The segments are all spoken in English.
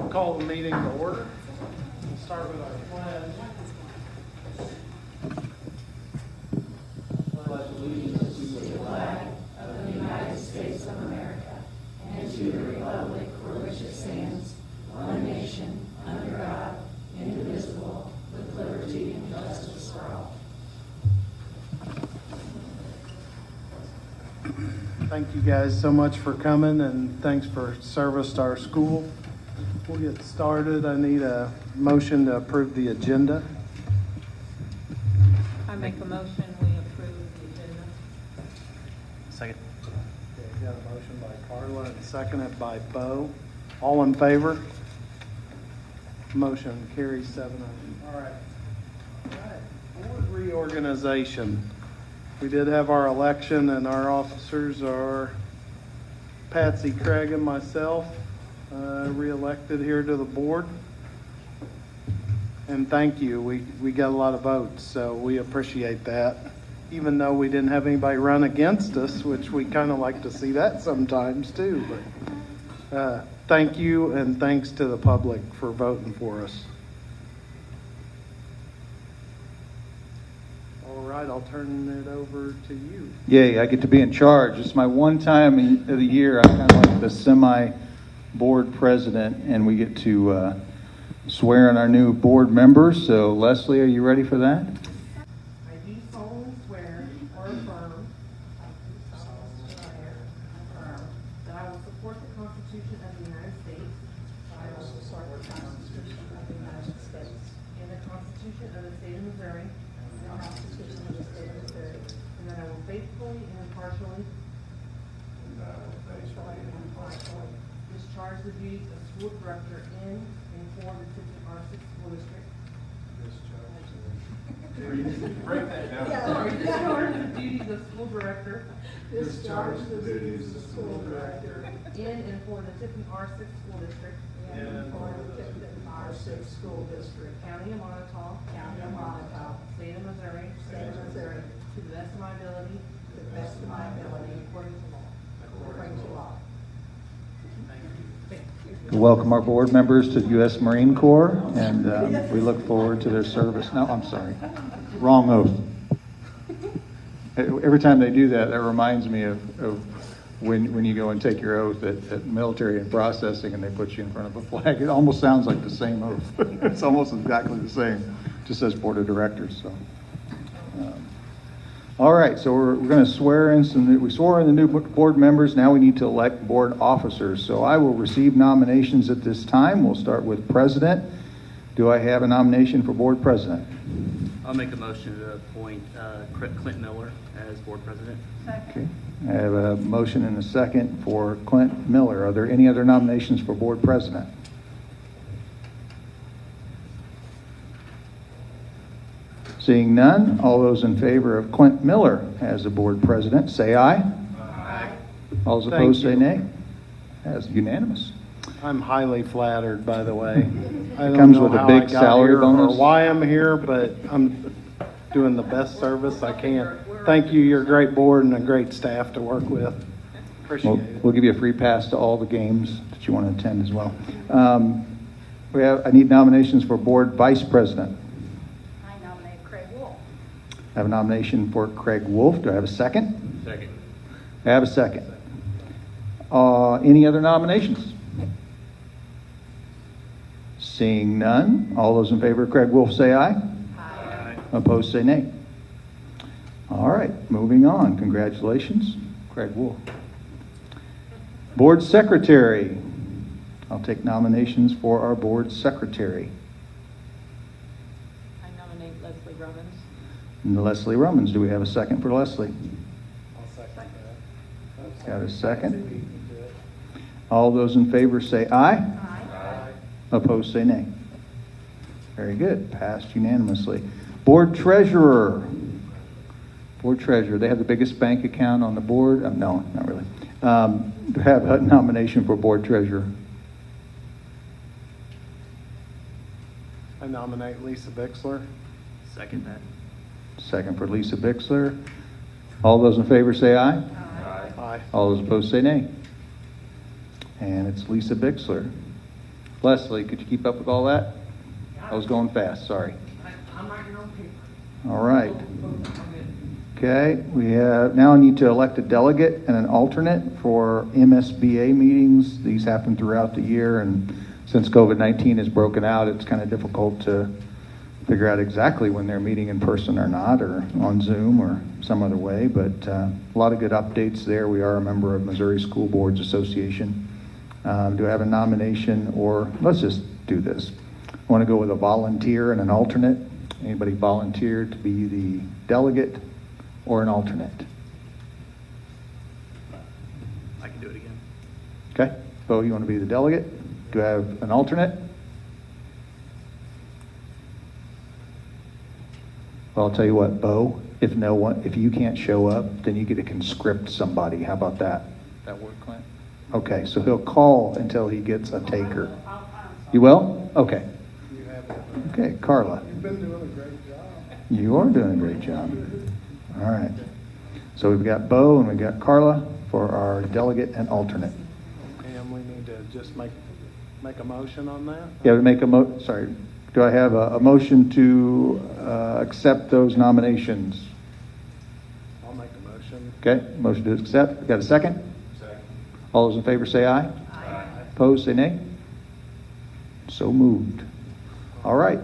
I'll call the meeting to order. We'll start with our pledge. Pledge allegiance to the flag of the United States of America and to the republic for which it stands, one nation, under God, indivisible, with liberty and justice for all. Thank you guys so much for coming, and thanks for service to our school. We'll get started. I need a motion to approve the agenda. I make a motion, we approve the agenda. Second. Okay, got a motion by Carla and seconded by Bo. All in favor? Motion carries 7-0. All right. Board reorganization. We did have our election, and our officers are Patsy, Craig, and myself, re-elected here to the board. And thank you. We got a lot of votes, so we appreciate that. Even though we didn't have anybody run against us, which we kind of like to see that sometimes too. But thank you, and thanks to the public for voting for us. All right, I'll turn it over to you. Yay, I get to be in charge. It's my one time of the year. I'm kind of like the semi-board president, and we get to swear in our new board members. So, Leslie, are you ready for that? I do solemnly swear or affirm that I will support the Constitution of the United States. I will support the Constitution of the United States. And the Constitution of the State of Missouri. And the Constitution of the State of Missouri. And that I will faithfully and impartially. Discharge the duties of school director in and for the Tipton R6 School District. Break that down. Discharge the duties of school director. Discharge the duties of school director. In and for the Tipton R6 School District. In and for the Tipton R6 School District. County of Montauk. County of Montauk. State of Missouri. State of Missouri. To the best of my ability. To the best of my ability. According to law. According to law. We welcome our board members to the U.S. Marine Corps, and we look forward to their service. No, I'm sorry. Wrong oath. Every time they do that, that reminds me of when you go and take your oath at military and processing, and they put you in front of a flag. It almost sounds like the same oath. It's almost exactly the same. Just says board of directors. So, all right. So we're going to swear in some. We swore in the new board members. Now we need to elect board officers. So I will receive nominations at this time. We'll start with president. Do I have a nomination for board president? I'll make a motion to appoint Clint Miller as board president. Okay. I have a motion and a second for Clint Miller. Are there any other nominations for board president? Seeing none, all those in favor of Clint Miller as the board president, say aye. Aye. All those Thank opposed, say you. nay. That's unanimous. I'm highly flattered, by the way. I don't Comes know with a how big I got salary here bonus. or why I'm here, but I'm doing the best service I can. Thank you. You're a great board and a great staff to work with. Appreciate it. We'll give you a free pass to all the games that you want to attend as well. I need nominations for board vice president. I nominate Craig Wolf. I have a nomination for Craig Wolf. Do I have a second? Second. I have a second. Any other nominations? Seeing none, all those in favor of Craig Wolf say aye. Aye. Opposed say nay. All right, moving on. Congratulations, Craig Wolf. Board secretary. I'll take nominations for our board secretary. I nominate Leslie Robbins. And Leslie Rummins. Do we have a second for Leslie? I'll second that. Got a second? All those in favor say aye. Aye. Opposed say nay. Very good. Passed unanimously. Board treasurer. Board treasurer. They have the biggest bank account on the board. No, not really. Do have a nomination for board treasurer? I nominate Lisa Bixler. Second that. Second for Lisa Bixler. All those in favor say aye. Aye. All those opposed say nay. And it's Lisa Bixler. Leslie, could you keep up with all that? I was going fast, sorry. I'm not your own paper. All right. I'm good. Okay, we have, now need to elect a delegate and an alternate for MSBA meetings. These happen throughout the year, and since COVID-19 has broken out, it's kind of difficult to figure out exactly when they're meeting in person or not, or on Zoom or some other way, but a lot of good updates there. We are a member of Missouri School Boards Association. Do I have a nomination, or let's just do this. I want to go with a volunteer and an alternate. Anybody volunteer to be the delegate or an alternate? I can do it again. Okay, Bo, you want to be the delegate? Do I have an alternate? Well, I'll tell you what, Bo, if you can't show up, then you get to conscript somebody. How about that? That work, Clint? Okay, so he'll call until he gets a taker. You will? Okay. You have it. Okay, Carla. You've been doing a great job. You are doing a great job. All right. So we've got Bo and we've got Carla for our delegate and alternate. And we need to just make a motion on that? Yeah, we make sorry. Do I have a motion to accept those nominations? I'll make a motion. Okay, motion to accept. Got a second? Second. All those in favor say aye. Aye. Opposed, say nay. So moved. All right.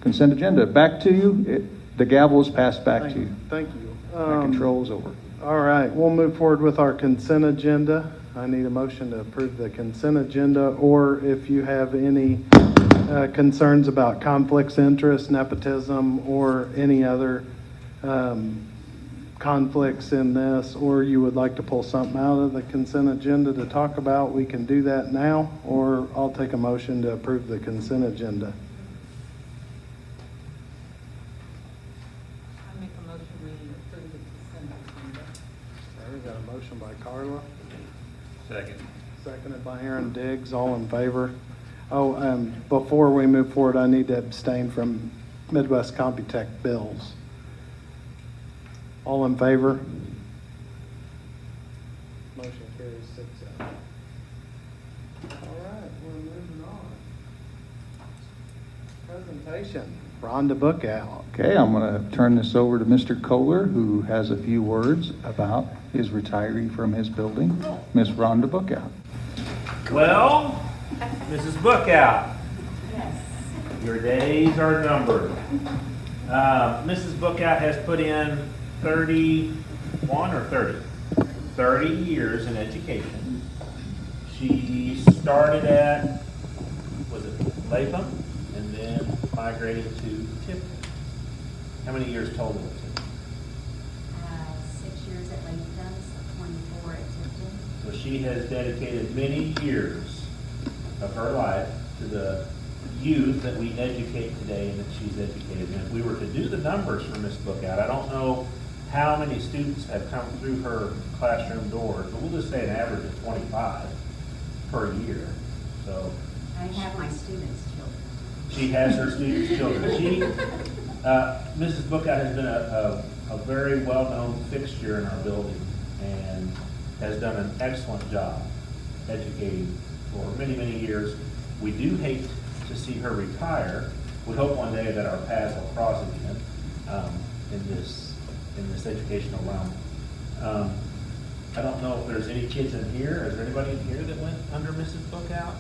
Consent agenda. Back to you. The gavel is passed back to you. Thank you. My control is over. All right, we'll move forward with our consent agenda. I need a motion to approve the consent agenda, or if you have any concerns about conflicts of interest, nepotism, or any other conflicts in this, or you would like to pull something out of the consent agenda to talk about, we can do that now, or I'll take a motion to approve the consent agenda. I make a motion we approve the consent agenda. Okay, we got a motion by Carla. Second. Seconded by Aaron Diggs, all in favor. Oh, before we move forward, I need to abstain from Midwest Computech bills. All in favor? Motion carries 6-0. All right, we're moving on. Presentation, Rhonda Bookout. Okay, I'm going to turn this over to Mr. Kohler, who has a few words about his retiree from his building, Miss Rhonda Bookout. Well, Mrs. Bookout, your days are numbered. Mrs. Bookout has put in 31 or 30 years in education. She started at, was it Latham, and then migrated to Tipton. How many years total? 6 years at Latham, so 24 at Tipton. So she has dedicated many years of her life to the youth that we educate today and that she's educated. And if we were to do the numbers for Miss Bookout, I don't know how many students have come through her classroom doors, but we'll just say an average of 25 per year. So I have my students' children. she has her students' children. She, Mrs. Bookout has been a very well-known fixture in our building and has done an excellent job educating for many, many years. We do hate to see her retire. We hope one day that our paths will cross again in this educational realm. I don't know if there's any kids in here. Is there anybody in here that went under Mrs. Bookout?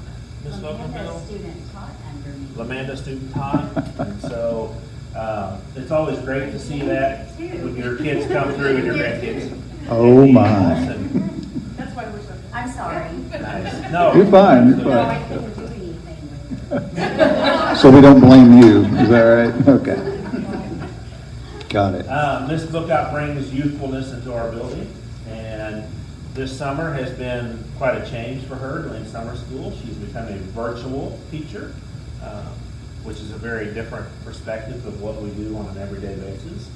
Ms. Amanda, Vogelbill? student taught under me. Lamanda student taught, and so it's always great to see that when your kids come through and your grandkids. Oh, my. And That's why we're so. I'm sorry. nice. No, You're fine, you're No, I fine. couldn't do anything with her. So we don't blame you, is that right? Okay. Got it. Miss Bookout brings youthfulness into our building, and this summer has been quite a change for her during summer school. She's become a virtual teacher, which is a very different perspective of what we do on an everyday basis.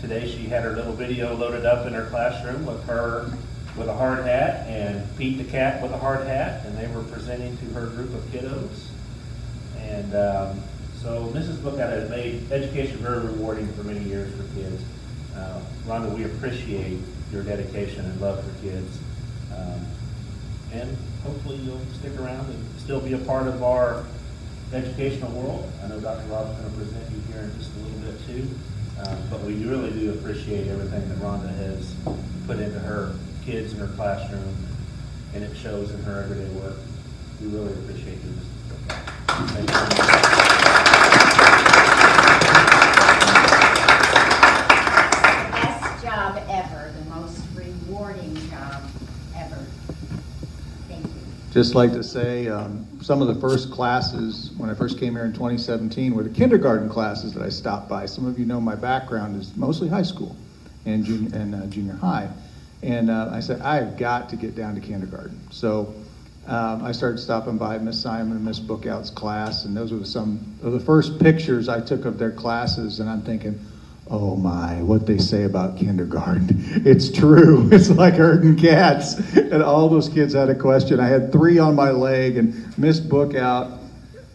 Today she had her little video loaded up in her classroom with her with a hard hat and Pete the cat with a hard hat, and they were presenting to her group of kiddos. And so Mrs. Bookout has made education very rewarding for many years for kids. Rhonda, we appreciate your dedication and love for kids. and hopefully you'll stick around and still be a part of our educational world. I know Dr. Rob's going to present you here in just a little bit too, but we really do appreciate everything that Rhonda has put into her kids in her classroom, and it shows in her everyday work. We really appreciate you. Thank you. Best job ever, the most rewarding job ever. Thank you. Just like to say, some of the first classes, when I first came here in 2017, were the kindergarten classes that I stopped by. Some of you know my background is mostly high school and junior high. And I said, I've got to get down to kindergarten. So I started stopping by Miss Simon and Miss Bookout's class, and those were some of the first pictures I took of their classes, and I'm thinking, oh my, what they say about kindergarten. It's true. It's like herding cats. And all those kids had a question. I had 3 on my leg, and Miss Bookout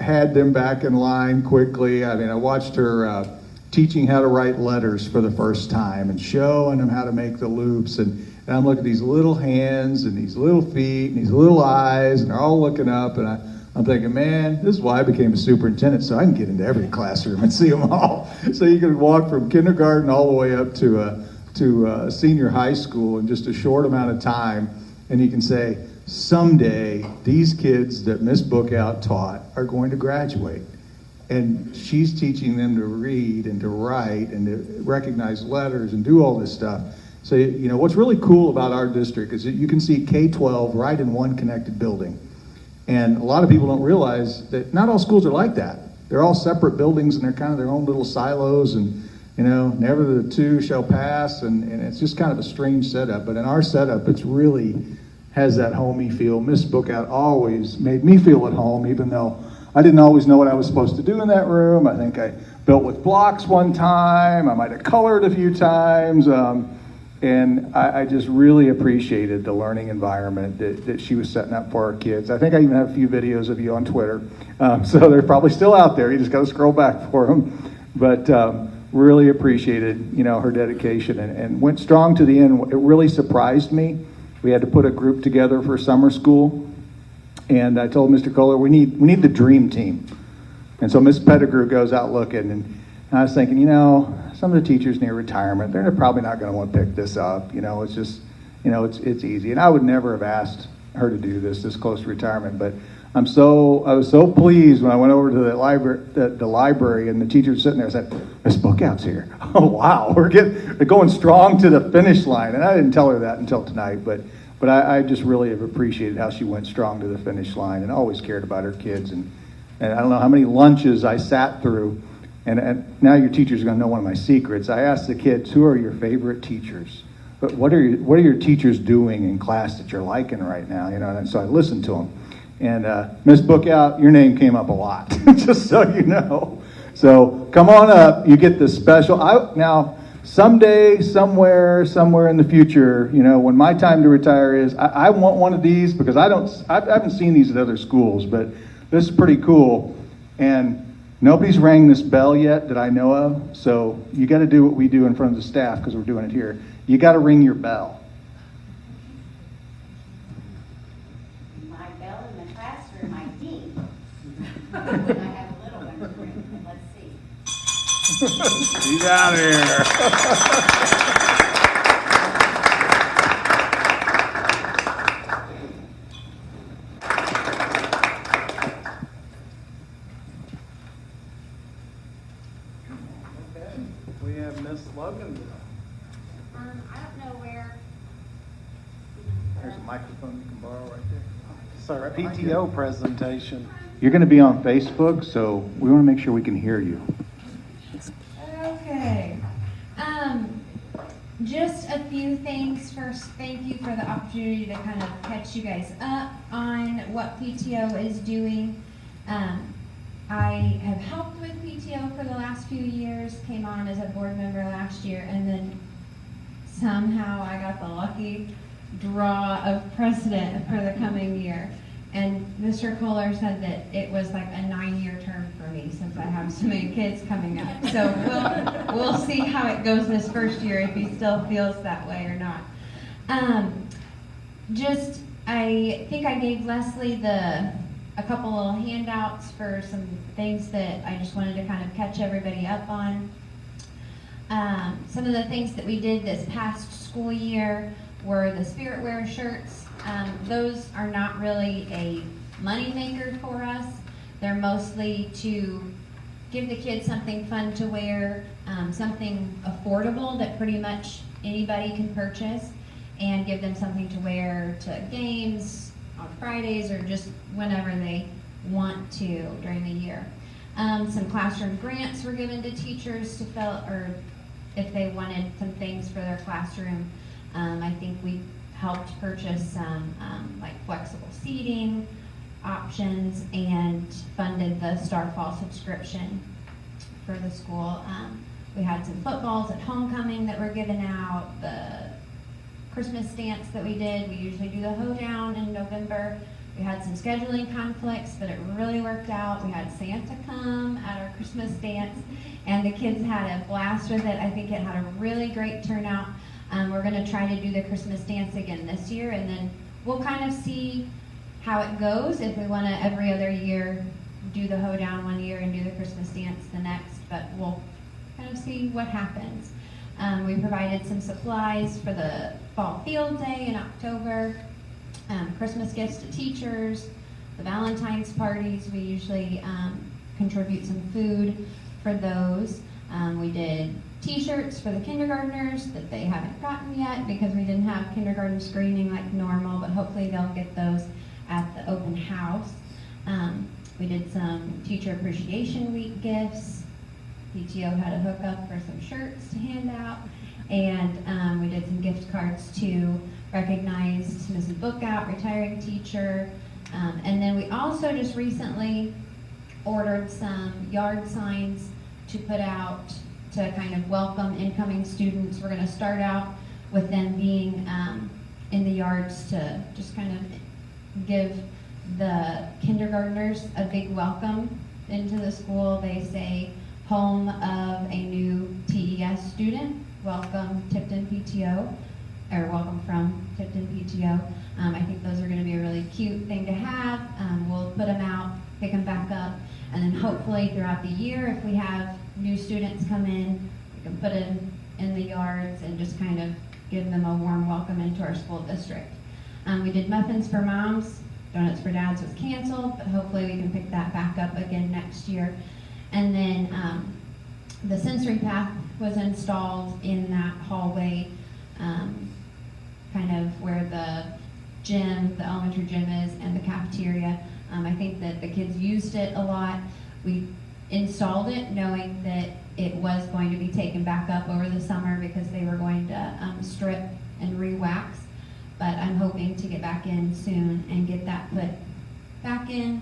had them back in line quickly. I mean, I watched her teaching how to write letters for the first time and showing them how to make the loops. And I'm looking at these little hands and these little feet and these little eyes, and they're all looking up. And I'm thinking, man, this is why I became a superintendent, so I can get into every classroom and see them all. So you can walk from kindergarten all the way up to senior high school in just a short amount of time, and you can say, someday these kids that Miss Bookout taught are going to graduate. And she's teaching them to read and to write and to recognize letters and do all this stuff. So, you know, what's really cool about our district is that you can see K-12 right in one connected building. And a lot of people don't realize that not all schools are like that. They're all separate buildings, and they're kind of their own little silos, and, you know, never the two shall pass, and it's just kind of a strange setup. But in our setup, it's really has that homey feel. Miss Bookout always made me feel at home, even though I didn't always know what I was supposed to do in that room. I think I built with blocks one time. I might have colored a few times. And I just really appreciated the learning environment that she was setting up for our kids. I think I even have a few videos of you on Twitter. So they're probably still out there. You just got to scroll back for them. But really appreciated, you know, her dedication and went strong to the end. It really surprised me. We had to put a group together for summer school. And I told Mr. Kohler, we need the dream team. And so Miss Pettigrew goes out looking, and I was thinking, you know, some of the teachers near retirement, they're probably not going to want to pick this up. You know, it's just, you know, it's easy. And I would never have asked her to do this close to retirement. But I was so pleased when I went over to the library, and the teacher was sitting there and said, Miss Bookout's here. Oh, wow, we're going strong to the finish line. And I didn't tell her that until tonight, but I just really have appreciated how she went strong to the finish line and always cared about her kids. And I don't know how many lunches I sat through. And now your teachers are going to know one of my secrets. I asked the kids, who are your favorite teachers? But what are your teachers doing in class that you're liking right now? You know, and so I listened to them. And Miss Bookout, your name came up a lot, just so you know. So come on up. You get the special. Now, someday, somewhere in the future, you know, when my time to retire is, I want one of these because I haven't seen these at other schools, but this is pretty cool. And nobody's rang this bell yet that I know of, so you got to do what we do in front of the staff because we're doing it here. You got to ring your bell. My bell in the classroom, I ding. When I have a little one to ring. Let's see. He's out here. We have Miss Logan. I don't know where. There's a microphone you can borrow right there. Sorry, PTO presentation. You're going to be on Facebook, so we want to make sure we can hear you. Okay. Just a few things. First, thank you for the opportunity to kind of catch you guys up on what PTO is doing. I have helped with PTO for the last few years, came on as a board member last year, and then somehow I got the lucky draw of president for the coming year. And Mr. Kohler said that it was like a 9-year term for me since I have so many kids coming up. So we'll see how it goes this first year, if he still feels that way or not. I think I gave Leslie a couple little handouts for some things that I just wanted to kind of catch everybody up on. Some of the things that we did this past school year were the Spirit Wear shirts. Those are not really a money maker for us. They're mostly to give the kids something fun to wear, something affordable that pretty much anybody can purchase, and give them something to wear to games on Fridays or just whenever they want to during the year. Some classroom grants were given to teachers to fill, or if they wanted some things for their classroom. I think we helped purchase some like flexible seating options and funded the Starfall subscription for the school. We had some footballs at homecoming that were given out, the Christmas dance that we did. We usually do the hoedown in November. We had some scheduling conflicts, but it really worked out. We had Santa come at our Christmas dance, and the kids had a blast with it. I think it had a really great turnout. We're going to try to do the Christmas dance again this year, and then we'll kind of see how it goes. If we want to every other year do the hoedown one year and do the Christmas dance the next, but we'll kind of see what happens. We provided some supplies for the fall field day in October, Christmas gifts to teachers, the Valentine's parties. We usually contribute some food for those. We did t-shirts for the kindergartners that they haven't gotten yet because we didn't have kindergarten screening like normal, but hopefully they'll get those at the open house. We did some Teacher Appreciation Week gifts. PTO had a hookup for some shirts to hand out, and we did some gift cards to recognize Mrs. Bookout, retiring teacher, and then we also just recently ordered some yard signs to put out to kind of welcome incoming students. We're going to start out with them being in the yards to just kind of give the kindergartners a big welcome into the school. They say, home of a new TES student, welcome Tipton PTO, or welcome from Tipton PTO. I think those are going to be a really cute thing to have. We'll put them out, pick them back up, and then hopefully throughout the year, if we have new students come in, we can put them in the yards and just kind of give them a warm welcome into our school district. We did muffins for moms. Donuts for Dads was canceled, but hopefully we can pick that back up again next year. And then the sensory path was installed in that hallway, kind of where the gym, the elementary gym is, and the cafeteria. I think that the kids used it a lot. We installed it knowing that it was going to be taken back up over the summer because they were going to strip and re-wax. But I'm hoping to get back in soon and get that put back in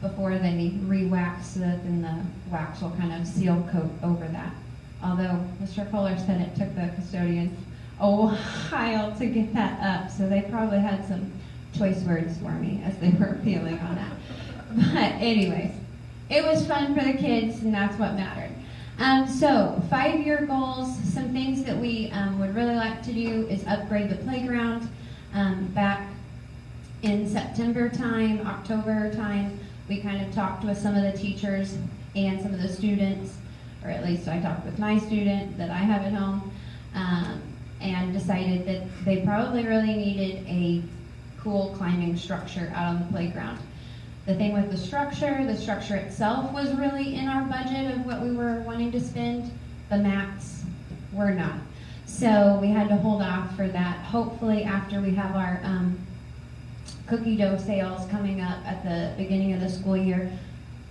before they re-wax, so that then the wax will kind of seal coat over that. Although Mr. Fuller said it took the custodians a while to get that up, so they probably had some choice words for me as they were peeling on that. But anyways, it was fun for the kids, and that's what mattered. So 5-year goals, some things that we would really like to do is upgrade the playground. Back in September time, October time, we kind of talked with some of the teachers and some of the students, or at least I talked with my student that I have at home, and decided that they probably really needed a cool climbing structure out on the playground. The thing with the structure itself was really in our budget of what we were wanting to spend. The mats were not. So we had to hold off for that. Hopefully after we have our cookie dough sales coming up at the beginning of the school year,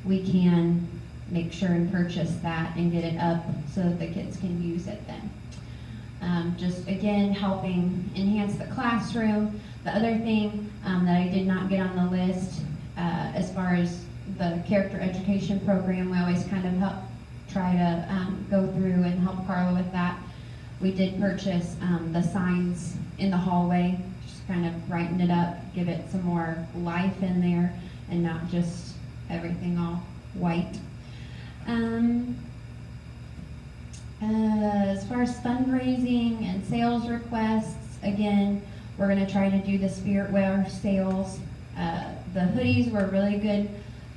we can make sure and purchase that and get it up so that the kids can use it then. Just again, helping enhance the classroom. The other thing that I did not get on the list, as far as the character education program, we always kind of try to go through and help Carla with that. We did purchase the signs in the hallway, just kind of brighten it up, give it some more life in there, and not just everything all white. As far as fundraising and sales requests, again, We're gonna try to do the spirit wear sales. The hoodies were a really good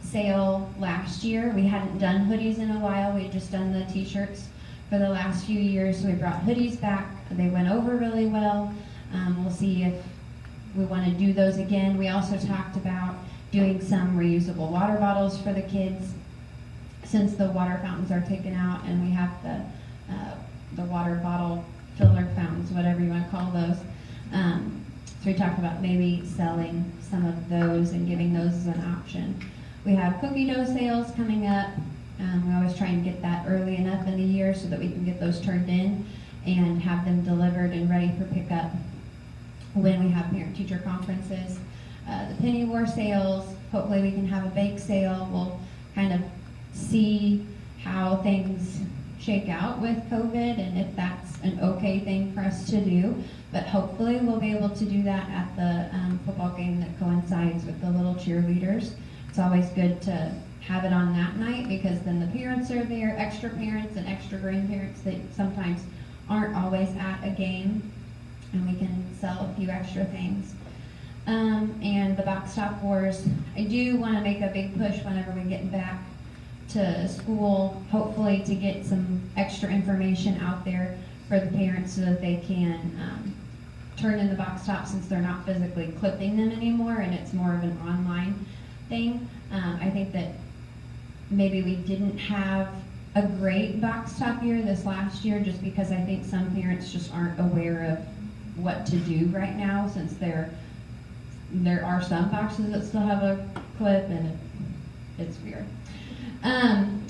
sale last year. We hadn't done hoodies in a while. We had just done the t-shirts for the last few years. So we brought hoodies back. They went over really well. We'll see if we want to do those again. We also talked about doing some reusable water bottles for the kids, since the water fountains are taken out and we have the water bottle filler fountains, whatever you want to call those. So we talked about maybe selling some of those and giving those as an option. We have cookie dough sales coming up. We always try and get that early enough in the year so that we can get those turned in and have them delivered and ready for pickup when we have parent-teacher conferences. The penny war sales, hopefully we can have a bake sale. We'll kind of see how things shake out with COVID and if that's an okay thing for us to do. But hopefully we'll be able to do that at the football game that coincides with the little cheerleaders. It's always good to have it on that night because then the parents are there, extra parents and extra grandparents that sometimes aren't always at a game, and we can sell a few extra things. And the box top wars, I do want to make a big push whenever we get back to school, hopefully to get some extra information out there for the parents so that they can turn in the box top, since they're not physically clipping them anymore and it's more of an online thing. I think that maybe we didn't have a great box top year this last year just because I think some parents just aren't aware of what to do right now, since there are some boxes that still have a clip and it's weird.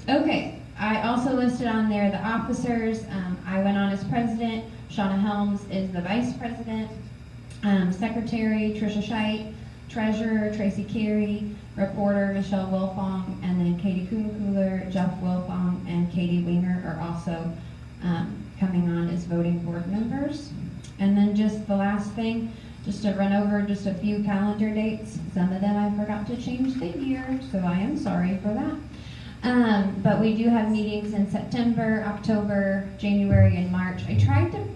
Okay, I also listed on there the officers. I went on as president. Shauna Helms is the vice president. Secretary Trisha Scheidt, treasurer Tracy Carey, reporter Michelle Wilfong, and then Katie Kuhnkühler, Jeff Wilfong, and Katie Winger are also coming on as voting board members. And then just the last thing, just to run over just a few calendar dates. Some of them I forgot to change the year, so I am sorry for that. But we do have meetings in September, October, January, and March. I tried to,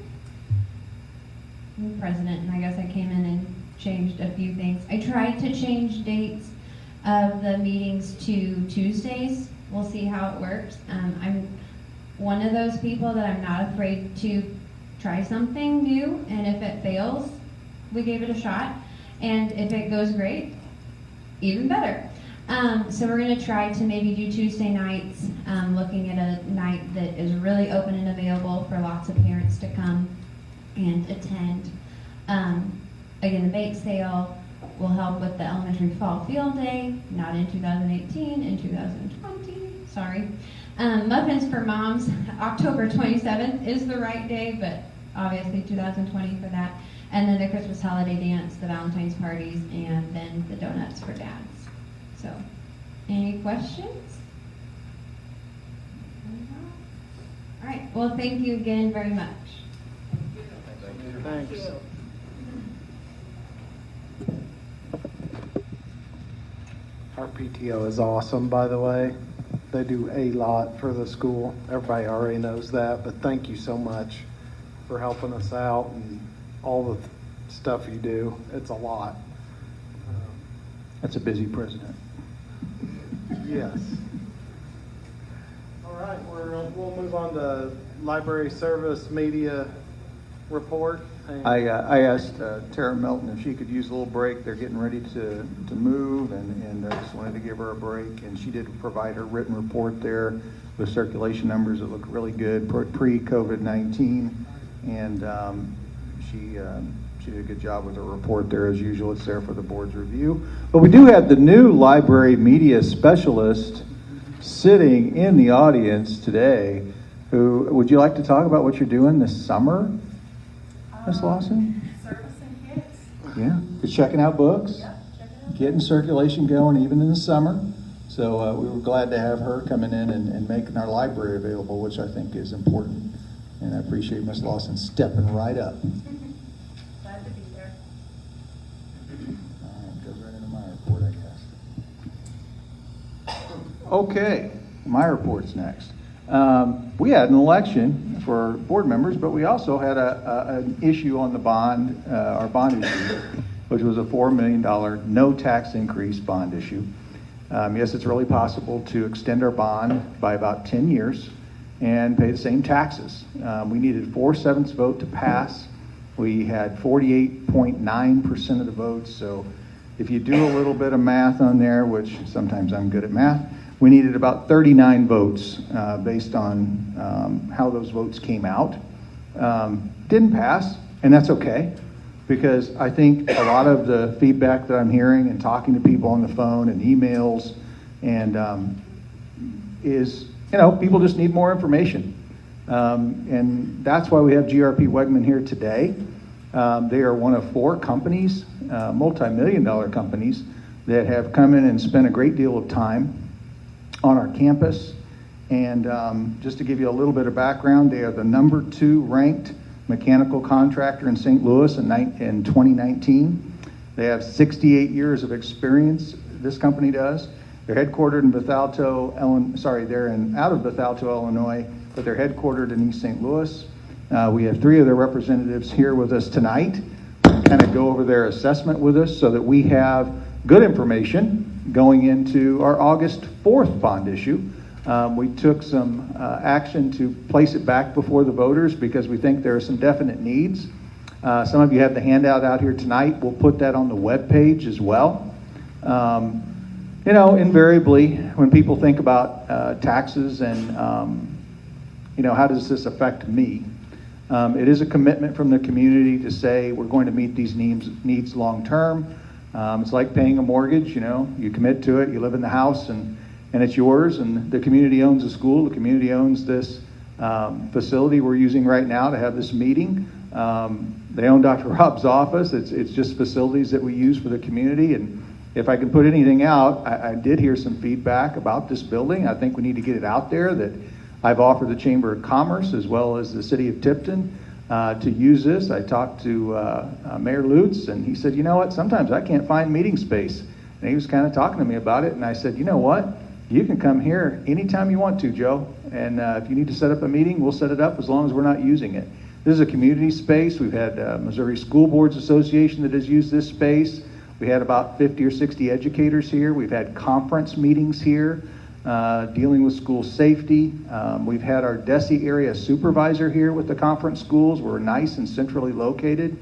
I'm president, and I guess I came in and changed a few things. I tried to change dates of the meetings to Tuesdays. We'll see how it works. I'm one of those people that I'm not afraid to try something new, and if it fails, we gave it a shot. And if it goes great, even better. So we're going to try to maybe do Tuesday nights, looking at a night that is really open and available for lots of parents to come and attend. Again, the bake sale will help with the elementary fall field day, not in 2018, in 2020, sorry. Muffins for Moms, October 27th is the right day, but obviously 2020 for that. And then the Christmas holiday dance, the Valentine's parties, and then the donuts for dads. So, any questions? All right, well, thank you again very much. Thanks. Our PTO is awesome, by the way. They do a lot for the school. Everybody already knows that, but thank you so much for helping us out and all the stuff you do. It's a lot. That's a busy president. Yes. All right, we'll move on to library service media report. I asked Tara Melton if she could use a little break. They're getting ready to move, and I just wanted to give her a break. And she did provide her written report there with circulation numbers that look really good pre-COVID-19. And she did a good job with her report there as usual. It's there for the board's review. But we do have the new library media specialist sitting in the audience today. Would you like to talk about what you're doing this summer, Ms. Lawson? Servicing kids. Yeah, just checking out books, getting circulation going even in the summer. So we were glad to have her coming in and making our library available, which I think is important. And I appreciate Ms. Lawson stepping right up. Glad to be there. All right, goes right into my report, I guess. Okay, my report's next. We had an election for board members, but we also had an issue on the bond, our bond issue, which was a $4 million no tax increase bond issue. Yes, it's really possible to extend our bond by about 10 years and pay the same taxes. We needed 4/7 vote to pass. We had 48.9% of the votes, so if you do a little bit of math on there, which sometimes I'm good at math, we needed about 39 votes based on how those votes came out. Didn't pass, and that's okay, because I think a lot of the feedback that I'm hearing and talking to people on the phone and emails and is, people just need more information. And that's why we have GRP Wegman here today. They are one of 4 companies, multi-million-dollar companies, that have come in and spent a great deal of time on our campus. And just to give you a little bit of background, they are the number 2 ranked mechanical contractor in St. Louis in 2019. They have 68 years of experience, this company does. They're headquartered in Bethalto, they're out of Bethalto, Illinois, but they're headquartered in East St. Louis. We have 3 of their representatives here with us tonight to kind of go over their assessment with us so that we have good information going into our August 4th bond issue. We took some action to place it back before the voters because we think there are some definite needs. Some of you have the handout out here tonight. We'll put that on the web page as well. Invariably, when people think about taxes and, how does this affect me? It is a commitment from the community to say we're going to meet these needs long term. It's like paying a mortgage, you commit to it, you live in the house and it's yours, and the community owns the school, the community owns this facility we're using right now to have this meeting. They own Dr. Rob's office. It's just facilities that we use for the community. And if I can put anything out, I did hear some feedback about this building. I think we need to get it out there that I've offered the Chamber of Commerce as well as the City of Tipton to use this. I talked to Mayor Lutz, and he said, sometimes I can't find meeting space. And he was kind of talking to me about it, and I said, you can come here anytime you want to, Joe. And if you need to set up a meeting, we'll set it up as long as we're not using it. This is a community space. We've had Missouri School Boards Association that has used this space. We had about 50 or 60 educators here. We've had conference meetings here dealing with school safety. We've had our DESE area supervisor here with the conference schools. We're nice and centrally located.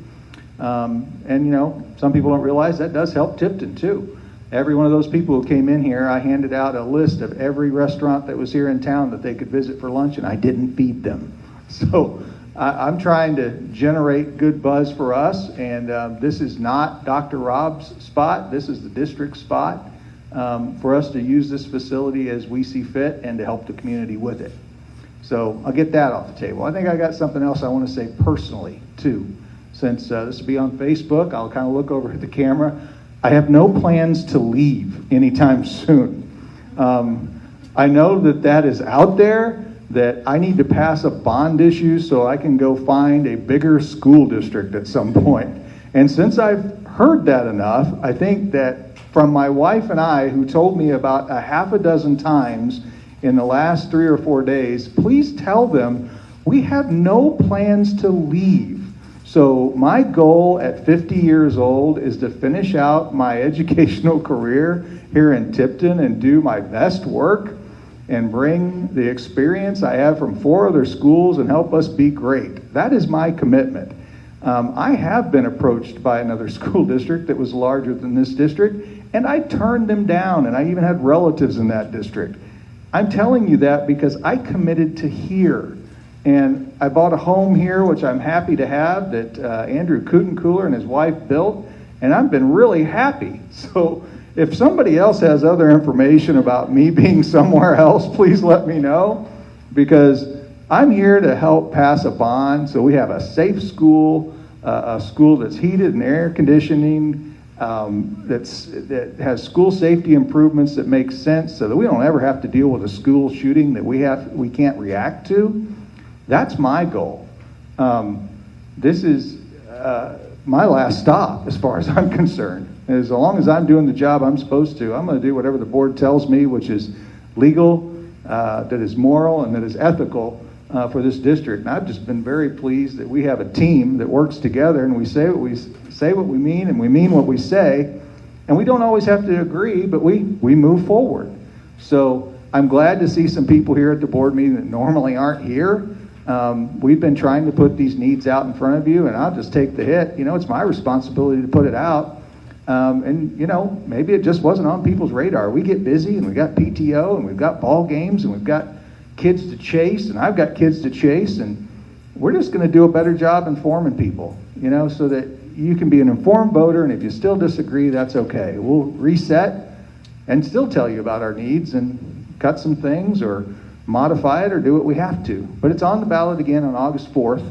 And some people don't realize that does help Tipton too. Every one of those people who came in here, I handed out a list of every restaurant that was here in town that they could visit for lunch, and I didn't feed them. So I'm trying to generate good buzz for us, and this is not Dr. Rob's spot. This is the district spot for us to use this facility as we see fit and to help the community with it. So I'll get that off the table. I think I got something else I want to say personally, too. Since this will be on Facebook, I'll kind of look over at the camera. I have no plans to leave anytime soon. I know that is out there, that I need to pass a bond issue so I can go find a bigger school district at some point. And since I've heard that enough, I think that from my wife and I, who told me about a half a dozen times in the last 3 or 4 days, please tell them we have no plans to leave. So my goal at 50 years old is to finish out my educational career here in Tipton and do my best work and bring the experience I have from 4 other schools and help us be great. That is my commitment. I have been approached by another school district that was larger than this district, and I turned them down, and I even had relatives in that district. I'm telling you that because I committed to here. And I bought a home here, which I'm happy to have, that Andrew Kutenkooler and his wife built, and I've been really happy. So if somebody else has other information about me being somewhere else, please let me know, because I'm here to help pass a bond so we have a safe school, a school that's heated and air conditioning, that has school safety improvements that make sense so that we don't ever have to deal with a school shooting that we can't react to. That's my goal. This is my last stop as far as I'm concerned. As long as I'm doing the job I'm supposed to, I'm going to do whatever the board tells me, which is legal, that is moral and that is ethical for this district. And I've just been very pleased that we have a team that works together, and we say what we mean, and we mean what we say, and we don't always have to agree, but we move forward. So I'm glad to see some people here at the board meeting that normally aren't here. We've been trying to put these needs out in front of you, and I'll just take the hit. You know, it's my responsibility to put it out. And, you know, maybe it just wasn't on people's radar. We get busy, and we got PTO, and we've got ball games, and we've got kids to chase, and I've got kids to chase, and we're just going to do a better job informing people, you know, so that you can be an informed voter, and if you still disagree, that's okay. We'll reset and still tell you about our needs and cut some things or modify it or do what we have to. But it's on the ballot again on August 4th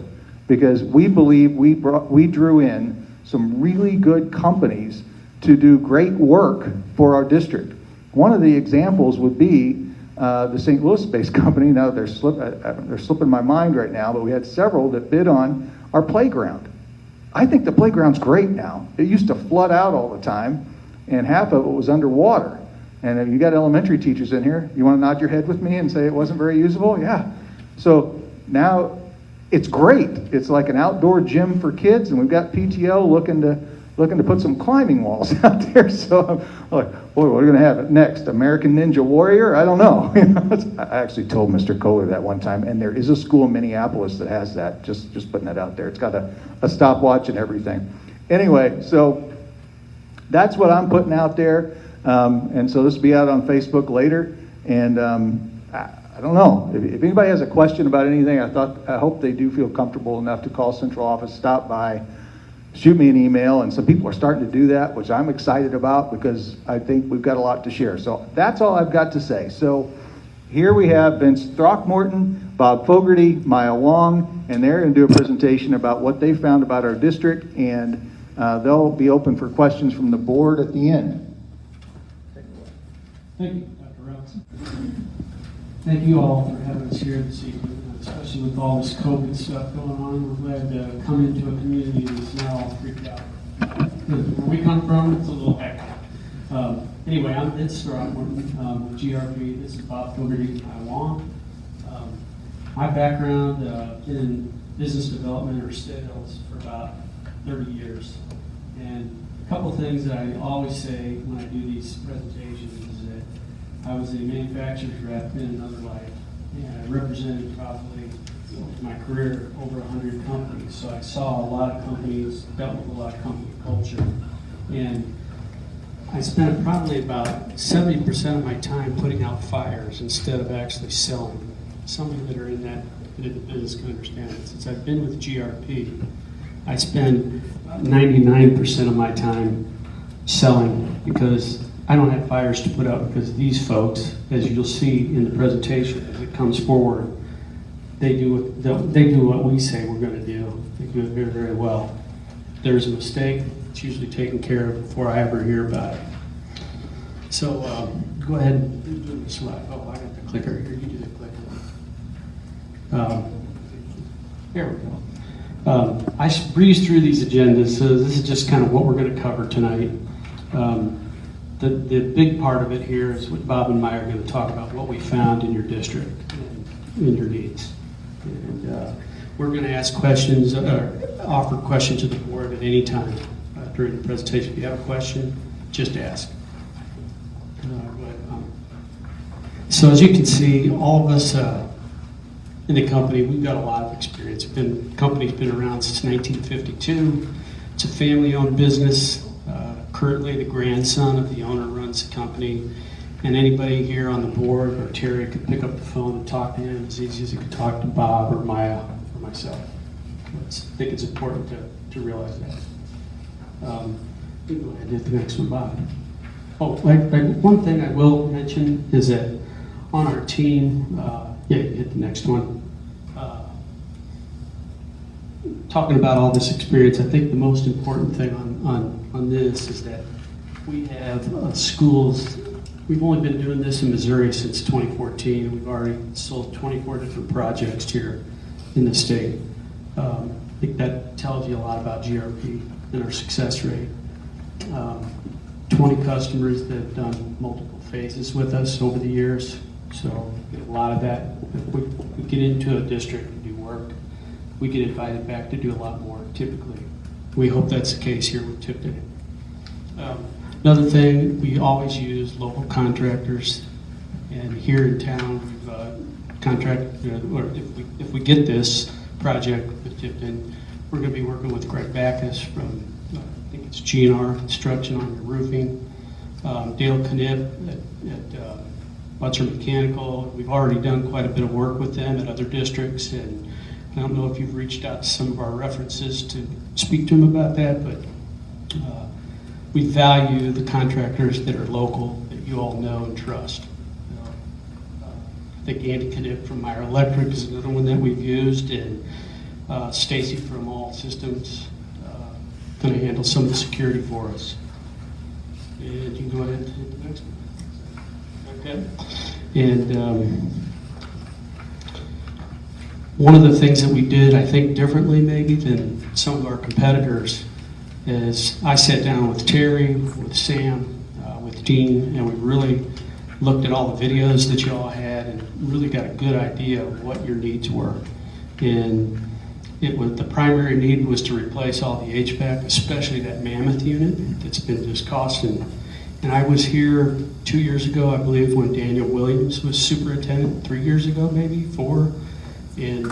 because we believe we drew in some really good companies to do great work for our district. One of the examples would be the St. Louis-based company. Now they're slipping my mind right now, but we had several that bid on our playground. I think the playground's great now. It used to flood out all the time, and half of it was underwater. And if you got elementary teachers in here, you want to nod your head with me and say it wasn't very usable? Yeah. So now it's great. It's like an outdoor gym for kids, and we've got PTO looking to put some climbing walls out there. So I'm like, boy, what are we going to have next? American Ninja Warrior? I don't know. I actually told Mr. Kohler that one time, and there is a school in Minneapolis that has that. Just putting that out there. It's got a stopwatch and everything. Anyway, so that's what I'm putting out there. And so this will be out on Facebook later. And I don't know. If anybody has a question about anything, I hope they do feel comfortable enough to call central office, stop by, shoot me an email. And some people are starting to do that, which I'm excited about because I think we've got a lot to share. So that's all I've got to say. So here we have Vince Throckmorton, Bob Fogarty, Maya Wong, and they're going to do a presentation about what they found about our district. And they'll be open for questions from the board at the end. Thank you, Dr. Robinson. Thank you all for having us here this evening, especially with all this COVID stuff going on. We're glad to come into a community that's not all freaked out. Where we come from, it's a little hectic. Anyway, I'm Vince Throckmorton with GRP. This is Bob Fogarty, Taiwan. My background in business development or sales for about 30 years. And a couple things that I always say when I do these presentations is that I was a manufacturer's rep in another life, and I represented probably my career over 100 companies. So I saw a lot of companies, dealt with a lot of company culture, and I spent probably about 70% of my time putting out fires instead of actually selling. Some of you that are in the business can understand it. Since I've been with GRP, I spend 99% of my time selling because I don't have fires to put out because these folks, as you'll see in the presentation as it comes forward, they do what we say we're going to do. They do it very, very well. If there's a mistake, it's usually taken care of before I ever hear about it. So go ahead and do the slide. Oh, I got the clicker here. You do the clicker. There we go. I breezed through these agendas, so this is just kind of what we're going to cover tonight. The big part of it here is what Bob and Maya are going to talk about, what we found in your district and in your needs. And we're going to ask questions, offer questions to the board at any time during the presentation. If you have a question, just ask. So as you can see, all of us in the company, we've got a lot of experience. The company's been around since 1952. It's a family-owned business. Currently, the grandson of the owner runs the company, and anybody here on the board or Terry could pick up the phone and talk to him as easy as he could talk to Bob or Maya or myself. I think it's important to realize that. You go ahead and hit the next one, Bob. Oh, one thing I will mention is that on our team, yeah, hit the next one. Talking about all this experience, I think the most important thing on this is that we have schools. We've only been doing this in Missouri since 2014, and we've already sold 24 different projects here in the state. I think that tells you a lot about GRP and our success rate. 20 customers that have done multiple phases with us over the years. So a lot of that, if we get into a district and do work, we get invited back to do a lot more typically. We hope that's the case here with Tipton. Another thing, we always use local contractors, and here in town, we've contracted, or if we get this project with Tipton, we're going to be working with Greg Backus from, I think it's GNR Construction on your roofing, Dale Knipp at Butzer Mechanical. We've already done quite a bit of work with them at other districts, and I don't know if you've reached out to some of our references to speak to them about that, but we value the contractors that are local, that you all know and trust. I think Andy Knipp from Meyer Electric is another one that we've used, and Stacy from All Systems going to handle some of the security for us. And you can go ahead and hit the next one. Okay. And one of the things that we did, I think, differently maybe than some of our competitors is I sat down with Terry, with Sam, with Dean, and we really looked at all the videos that you all had and really got a good idea of what your needs were. And the primary need was to replace all the HVAC, especially that Mammoth unit that's been just costing. And I was here 2 years ago, I believe, when Daniel Williams was superintendent, 3 years ago, maybe 4. And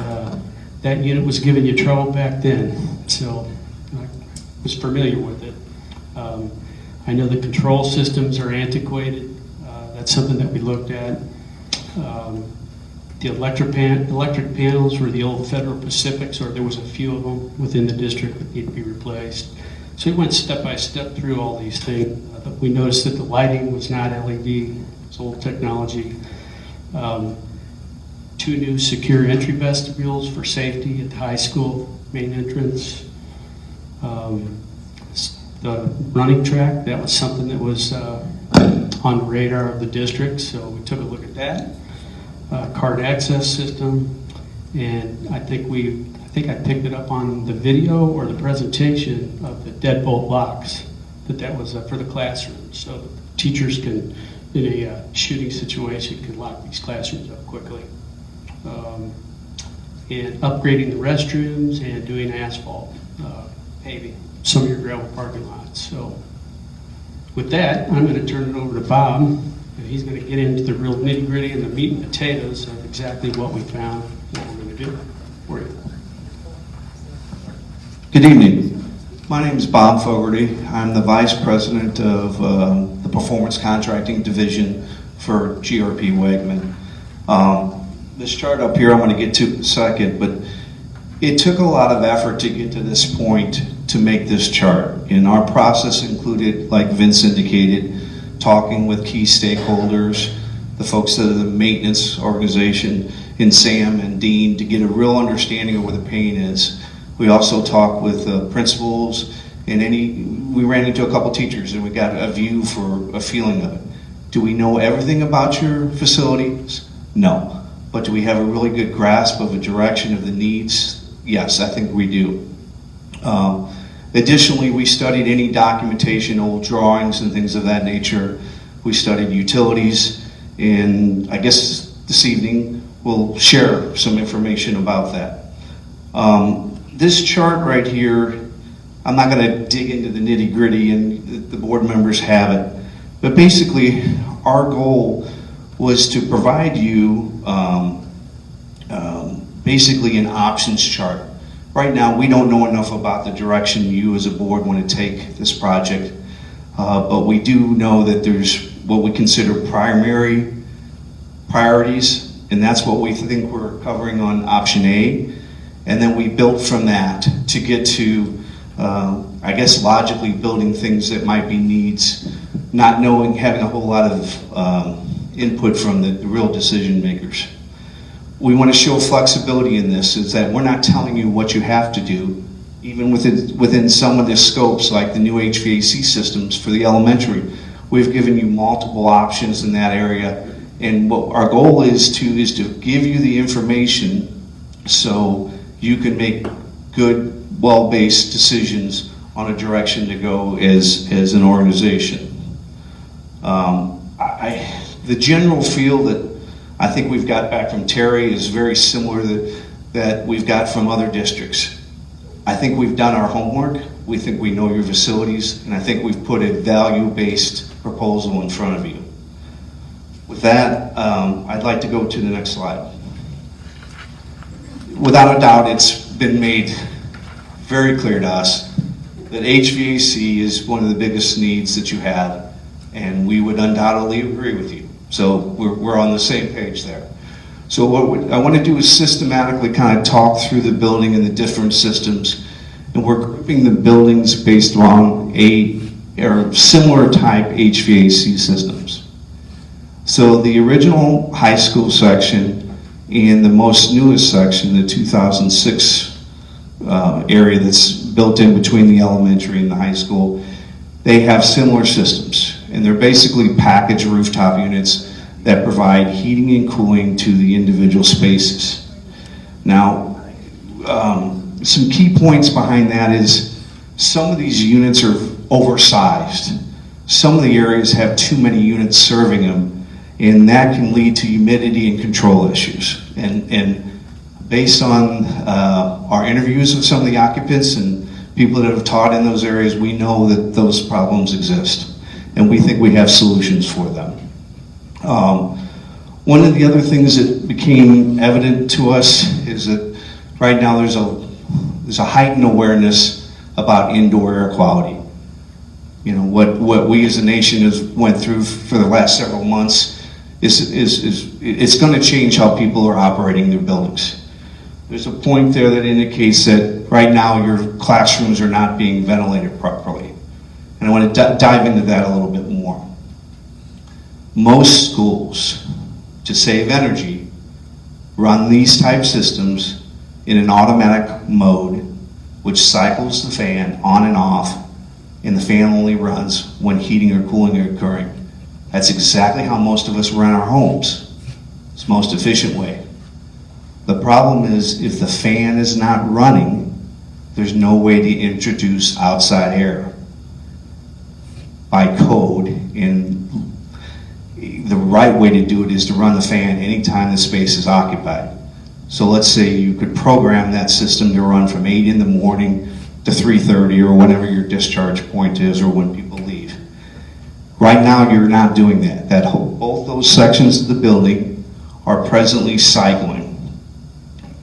that unit was giving you trouble back then. So I was familiar with it. I know the control systems are antiquated. That's something that we looked at. The electric panels were the old Federal Pacifics, or there was a few of them within the district that need to be replaced. So we went step by step through all these things. We noticed that the lighting was not LED, it's old technology. 2 new secure entry vestibules for safety at the high school main entrance. The running track, that was something that was on the radar of the district, so we took a look at that. Card access system, and I think I picked it up on the video or the presentation of the deadbolt locks, that was for the classroom, so that teachers can, in a shooting situation, can lock these classrooms up quickly. And upgrading the restrooms and doing asphalt paving some of your gravel parking lots. So with that, I'm going to turn it over to Bob, and he's going to get into the real nitty-gritty and the meat and potatoes of exactly what we found, what we're going to do for you. Good evening. My name is Bob Fogarty. I'm the Vice President of the Performance Contracting Division for GRP Wegman. This chart up here I'm going to get to in a second, but it took a lot of effort to get to this point to make this chart. And our process included, like Vince indicated, talking with key stakeholders, the folks of the maintenance organization, and Sam and Dean to get a real understanding of where the pain is. We also talked with principals, and we ran into a couple teachers, and we got a view for a feeling of it. Do we know everything about your facilities? No. But do we have a really good grasp of a direction of the needs? Yes, I think we do. Additionally, we studied any documentation, old drawings and things of that nature. We studied utilities, and I guess this evening we'll share some information about that. This chart right here, I'm not going to dig into the nitty-gritty, and the board members have it, but basically our goal was to provide you basically an options chart. Right now, we don't know enough about the direction you as a board want to take this project, but we do know that there's what we consider primary priorities, and that's what we think we're covering on option A. And then we built from that to get to, I guess, logically building things that might be needs, not knowing, having a whole lot of input from the real decision makers. We want to show flexibility in this, is that we're not telling you what you have to do, even within some of the scopes, like the new HVAC systems for the elementary. We've given you multiple options in that area, and what our goal is to give you the information so you can make good, well-based decisions on a direction to go as an organization. The general feel that I think we've got back from Terry is very similar that we've got from other districts. I think we've done our homework. We think we know your facilities, and I think we've put a value-based proposal in front of you. With that, I'd like to go to the next slide. Without a doubt, it's been made very clear to us that HVAC is one of the biggest needs that you have, and we would undoubtedly agree with you. So we're on the same page there. So what I want to do is systematically kind of talk through the building and the different systems, and we're grouping the buildings based on or similar type HVAC systems. So the original high school section and the most newest section, the 2006 area that's built in between the elementary and the high school, they have similar systems, and they're basically packaged rooftop units that provide heating and cooling to the individual spaces. Now, some key points behind that is some of these units are oversized. Some of the areas have too many units serving them, and that can lead to humidity and control issues. And based on our interviews with some of the occupants and people that have taught in those areas, we know that those problems exist, and we think we have solutions for them. One of the other things that became evident to us is that right now there's a heightened awareness about indoor air quality. You know, what we as a nation has went through for the last several months is it's going to change how people are operating their buildings. There's a point there that indicates that right now your classrooms are not being ventilated properly. And I want to dive into that a little bit more. Most schools, to save energy, run these type systems in an automatic mode, which cycles the fan on and off, and the fan only runs when heating or cooling are occurring. That's exactly how most of us run our homes. It's the most efficient way. The problem is if the fan is not running, there's no way to introduce outside air. By code, and the right way to do it is to run the fan anytime the space is occupied. So let's say you could program that system to run from 8 in the morning to 3:30 or whenever your discharge point is or when people leave. Right now you're not doing that. Both those sections of the building are presently cycling.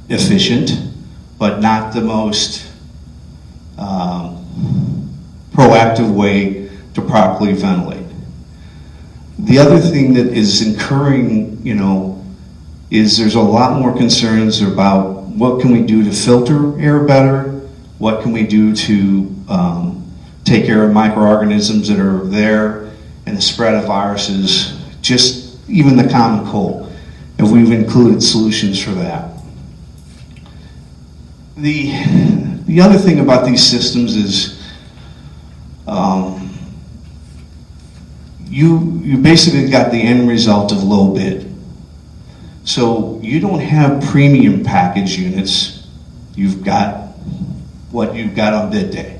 Efficient, but not the most proactive way to properly ventilate. The other thing that is incurring, is there's a lot more concerns about what can we do to filter air better, what can we do to take care of microorganisms that are there and the spread of viruses, just even the common cold. And we've included solutions for that. The other thing about these systems is you basically got the end result of low bid. So you don't have premium package units, you've got what you've got on bid day.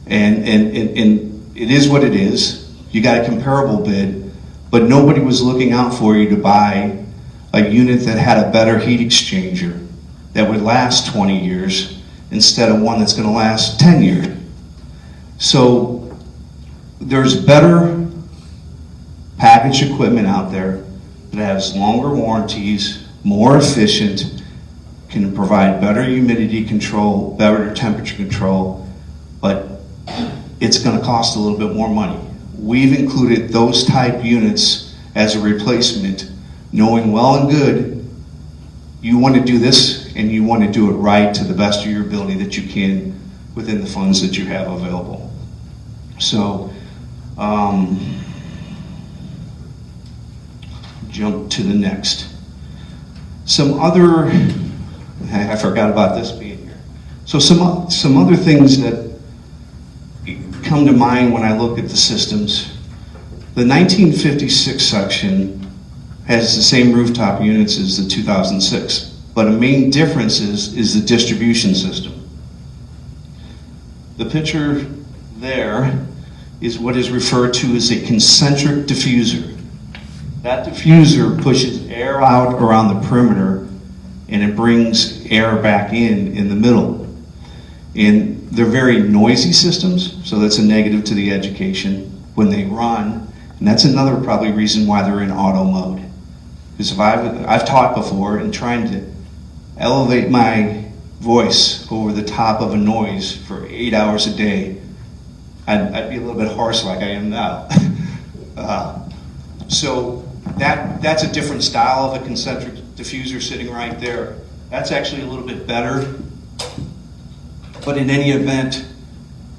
And it is what it is. You got a comparable bid, but nobody was looking out for you to buy a unit that had a better heat exchanger that would last 20 years instead of one that's going to last 10 years. So there's better packaged equipment out there that has longer warranties, more efficient, can provide better humidity control, better temperature control, but it's going to cost a little bit more money. We've included those type units as a replacement, knowing well and good you want to do this and you want to do it right to the best of your ability that you can within the funds that you have available. So, jump to the next. Some other, I forgot about this being here. So some other things that come to mind when I look at the systems. The 1956 section has the same rooftop units as the 2006, but a main difference is the distribution system. The picture there is what is referred to as a concentric diffuser. That diffuser pushes air out around the perimeter and it brings air back in the middle. And they're very noisy systems, so that's a negative to the education when they run. And that's another probably reason why they're in auto mode. Because if I've taught before and trying to elevate my voice over the top of a noise for 8 hours a day, I'd be a little bit hoarse like I am now. So that's a different style of a concentric diffuser sitting right there. That's actually a little bit better. But in any event,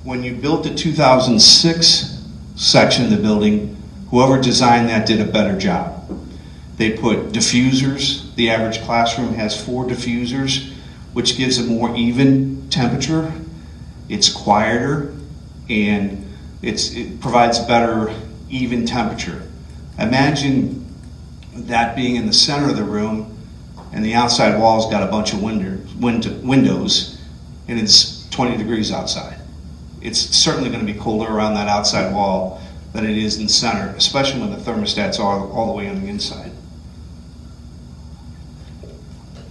when you built the 2006 section of the building, whoever designed that did a better job. They put diffusers. The average classroom has 4 diffusers, which gives a more even temperature. It's quieter, and it provides better even temperature. Imagine that being in the center of the room, and the outside wall's got a bunch of windows, and it's 20 degrees outside. It's certainly going to be colder around that outside wall than it is in the center, especially when the thermostat's all the way on the inside.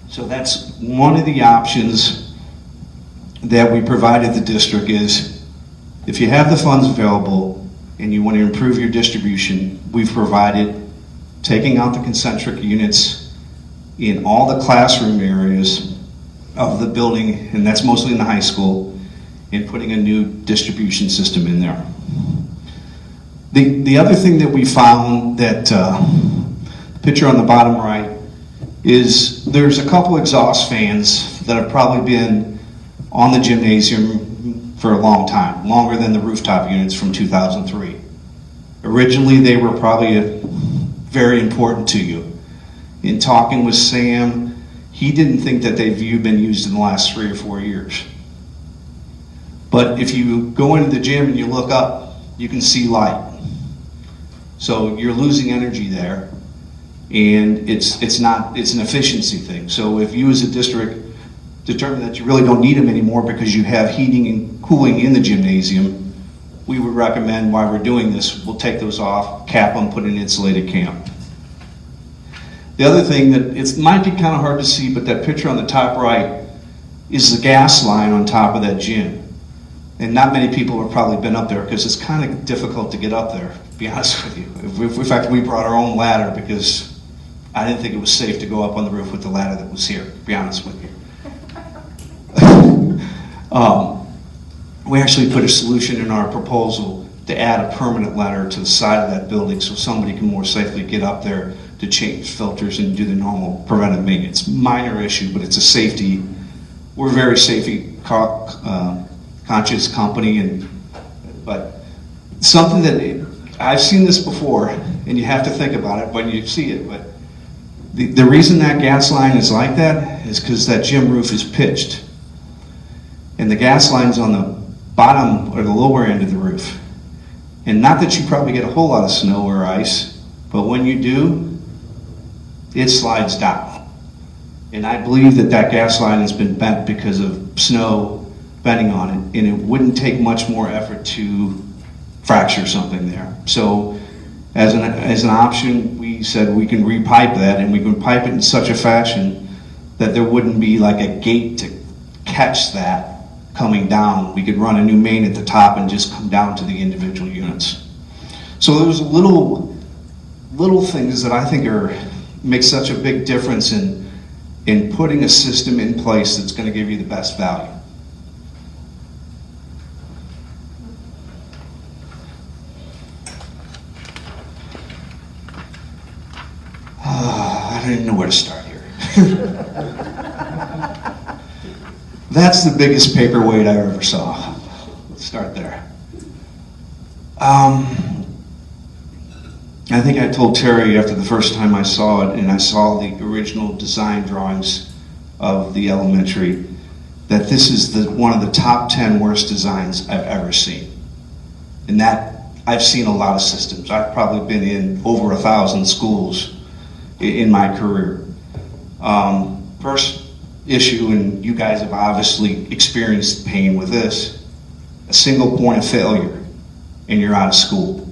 So that's one of the options that we provided the district is, if you have the funds available and you want to improve your distribution, we've provided taking out the concentric units in all the classroom areas of the building, and that's mostly in the high school, and putting a new distribution system in there. The other thing that we found, that picture on the bottom right, is there's a couple exhaust fans that have probably been on the gymnasium for a long time, longer than the rooftop units from 2003. Originally, they were probably very important to you. In talking with Sam, he didn't think that they've been used in the last 3 or 4 years. But if you go into the gym and you look up, you can see light. So you're losing energy there, and it's an efficiency thing. So if you as a district determine that you really don't need them anymore because you have heating and cooling in the gymnasium, we would recommend, while we're doing this, we'll take those off, cap them, put an insulated camp. The other thing that it might be kind of hard to see, but that picture on the top right is the gas line on top of that gym. And not many people have probably been up there because it's kind of difficult to get up there, to be honest with you. In fact, we brought our own ladder because I didn't think it was safe to go up on the roof with the ladder that was here, to be honest with you. We actually put a solution in our proposal to add a permanent ladder to the side of that building so somebody can more safely get up there to change filters and do the normal preventive maintenance. Minor issue, but it's a safety. We're a very safety conscious company, but something that I've seen this before, and you have to think about it when you see it, but the reason that gas line is like that is because that gym roof is pitched, and the gas line's on the bottom or the lower end of the roof. And not that you probably get a whole lot of snow or ice, but when you do, it slides down. And I believe that gas line has been bent because of snow bending on it, and it wouldn't take much more effort to fracture something there. So as an option, we said we can repipe that, and we can pipe it in such a fashion that there wouldn't be like a gate to catch that coming down. We could run a new main at the top and just come down to the individual units. So there's little things that I think make such a big difference in putting a system in place that's going to give you the best value. I don't even know where to start here. That's the biggest paperweight I ever saw. Let's start there. I think I told Terry after the first time I saw it, and I saw the original design drawings of the elementary, that this is one of the top 10 worst designs I've ever seen. And that, I've seen a lot of systems. I've probably been in over 1,000 schools in my career. First issue, and you guys have obviously experienced pain with this, a single point of failure and you're out of school.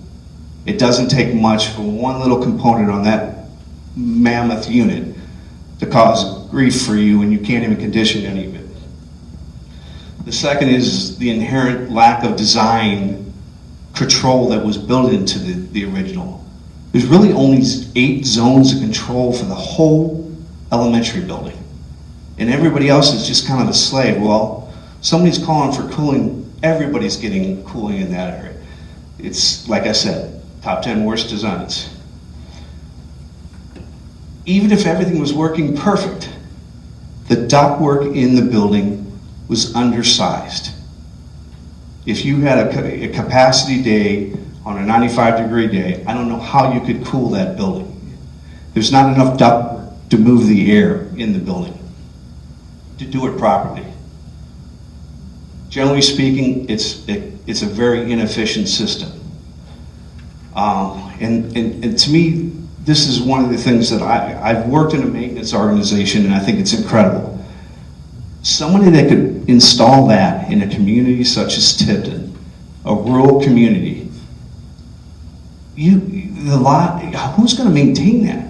It doesn't take much for one little component on that mammoth unit to cause grief for you, and you can't even condition any of it. The second is the inherent lack of design control that was built into the original. There's really only 8 zones of control for the whole elementary building. And everybody else is just kind of a slave. Well, somebody's calling for cooling, everybody's getting cooling in that area. It's, like I said, top 10 worst designs. Even if everything was working perfect, the ductwork in the building was undersized. If you had a capacity day on a 95-degree day, I don't know how you could cool that building. There's not enough ductwork to move the air in the building to do it properly. Generally speaking, it's a very inefficient system. And to me, this is one of the things that I've worked in a maintenance organization, and I think it's incredible. Somebody that could install that in a community such as Tipton, a rural community, who's going to maintain that?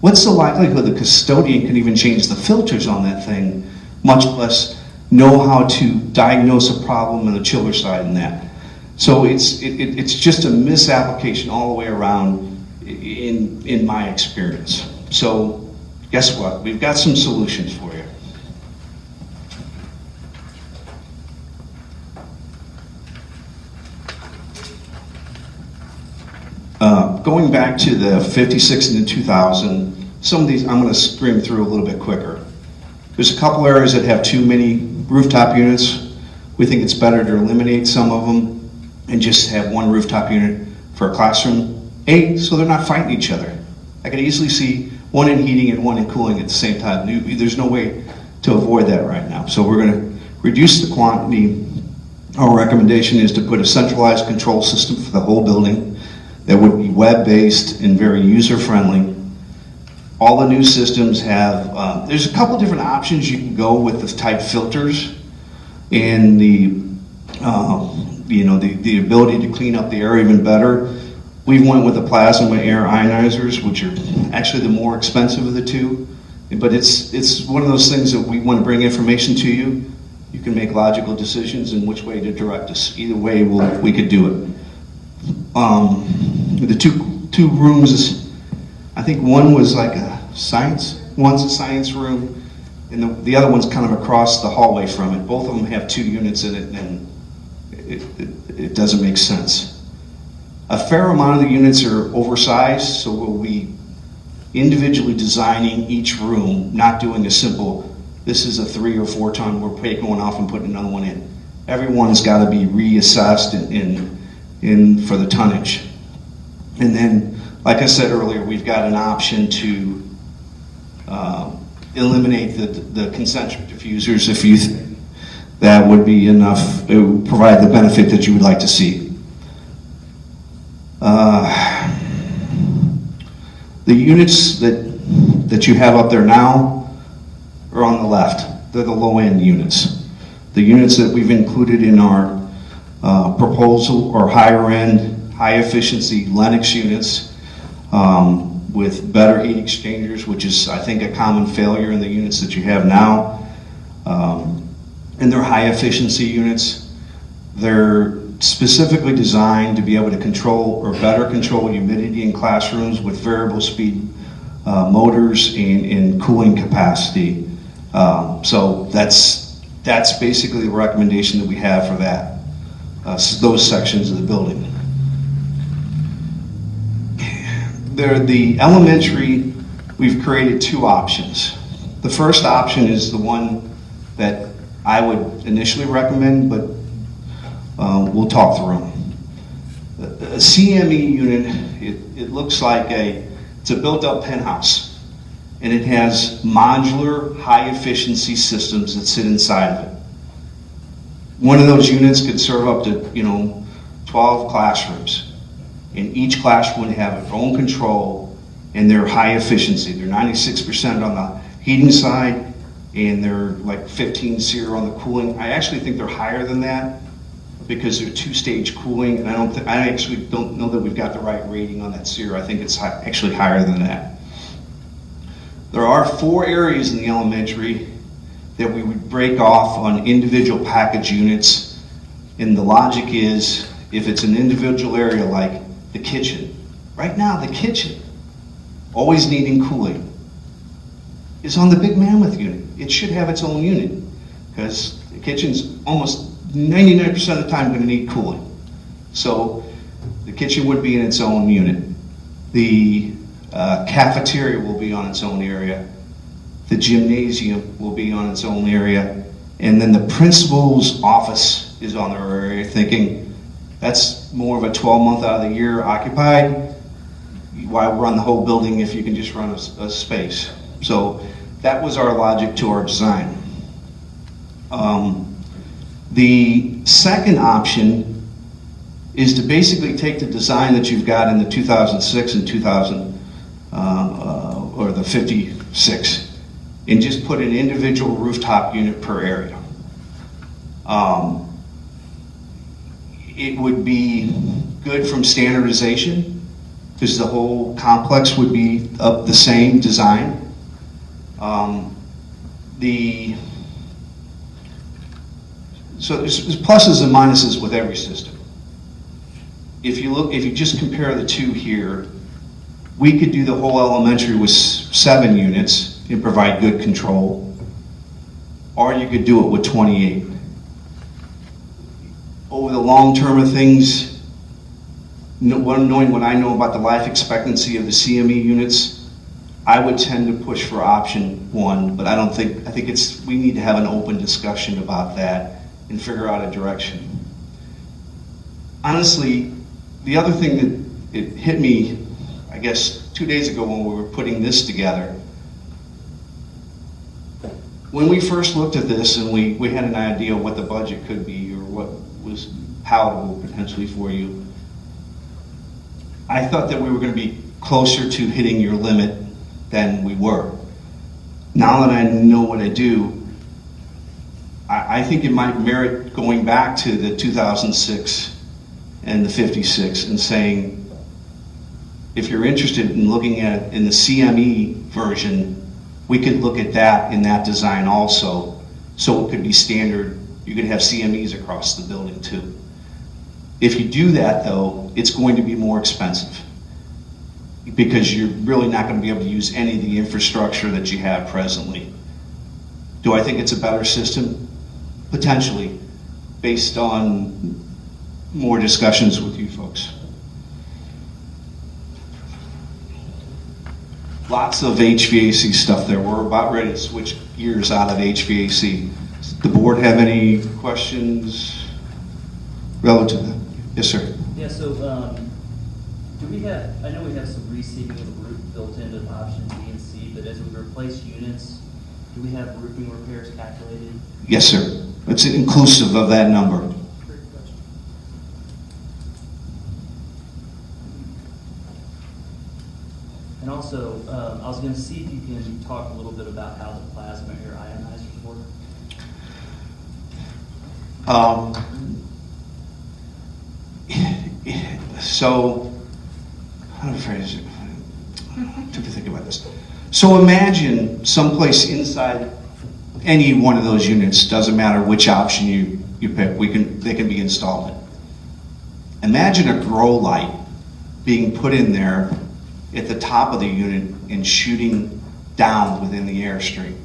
What's the likelihood the custodian can even change the filters on that thing, much less know how to diagnose a problem on the chiller side and that? So it's just a misapplication all the way around in my experience. So guess what? We've got some solutions for you. Going back to the 56 and the 2000, some of these I'm going to scream through a little bit quicker. There's a couple areas that have too many rooftop units. We think it's better to eliminate some of them and just have one rooftop unit for a classroom. So they're not fighting each other. I could easily see one in heating and one in cooling at the same time. There's no way to avoid that right now. So we're going to reduce the quantity. Our recommendation is to put a centralized control system for the whole building that would be web-based and very user-friendly. All the new systems have, there's a couple different options you can go with the type filters and the ability to clean up the air even better. We went with the plasma air ionizers, which are actually the more expensive of the two, but it's one of those things that we want to bring information to you. You can make logical decisions in which way to direct us. Either way, we could do it. The two rooms, I think one was like one's a science room, and the other one's kind of across the hallway from it. Both of them have 2 units in it, and it doesn't make sense. A fair amount of the units are oversized, so we'll be individually designing each room, not doing a simple, this is a 3 or 4 ton, we're taking one off and putting another one in. Everyone's got to be reassessed in for the tonnage. And then, like I said earlier, we've got an option to eliminate the concentric diffusers if you think that would be enough, it would provide the benefit that you would like to see. The units that you have up there now are on the left. They're the low-end units. The units that we've included in our proposal are higher-end, high-efficiency Lennox units with better heat exchangers, which is, I think, a common failure in the units that you have now. And they're high-efficiency units. They're specifically designed to be able to control or better control humidity in classrooms with variable speed motors and cooling capacity. So that's basically the recommendation that we have for that, those sections of the building. The elementary, we've created 2 options. The first option is the one that I would initially recommend, but we'll talk through them. A CME unit, it looks like it's a built-up penthouse, and it has modular, high-efficiency systems that sit inside of it. One of those units could serve up to 12 classrooms, and each classroom would have its own control, and they're high efficiency. They're 96% on the heating side, and they're like 15.0 on the cooling. I actually think they're higher than that. because they're two-stage cooling, and I actually don't know that we've got the right rating on that SEER. I think it's actually higher than that. There are 4 areas in the elementary that we would break off on individual package units, and the logic is, if it's an individual area like the kitchen, right now the kitchen, always needing cooling, is on the Big Mammoth unit. It should have its own unit, because the kitchen's almost 99% of the time going to need cooling. So the kitchen would be in its own unit. The cafeteria will be on its own area. The gymnasium will be on its own area. And then the principal's office is on their area, thinking that's more of a 12-month out of the year occupied. Why run the whole building if you can just run a space? So that was our logic to our design. The second option is to basically take the design that you've got in the 2006 and 2000, or the 56, and just put an individual rooftop unit per area. It would be good from standardization, because the whole complex would be of the same design. So there's pluses and minuses with every system. If you just compare the two here, we could do the whole elementary with 7 units and provide good control, or you could do it with 28. Over the long term of things, knowing what I know about the life expectancy of the CME units, I would tend to push for option 1, but I think we need to have an open discussion about that and figure out a direction. Honestly, the other thing that it hit me, I guess 2 days ago when we were putting this together, when we first looked at this and we had an idea of what the budget could be or what was palatable potentially for you, I thought that we were going to be closer to hitting your limit than we were. Now that I know what I do, I think it might merit going back to the 2006 and the 56 and saying, if you're interested in looking at it in the CME version, we could look at that in that design also, so it could be standard. You could have CMEs across the building too. If you do that though, it's going to be more expensive, because you're really not going to be able to use any of the infrastructure that you have presently. Do I think it's a better system? Potentially, based on more discussions with you folks. Lots of HVAC stuff there. We're about ready to switch gears out of HVAC. Does the board have any questions relative to that? Yes, sir. Yeah, so do we have, I know we have some reseeding of the roof built into options B and C, but as we replace units, do we have roofing repairs calculated? Yes, sir. It's inclusive of that number. And also, I was going to see if you can talk a little bit about how the plasma air ionizers work. So, how do I phrase it? I took to think about this. So imagine someplace inside any one of those units, doesn't matter which option you pick, they can be installed in. Imagine a grow light being put in there at the top of the unit and shooting down within the airstream.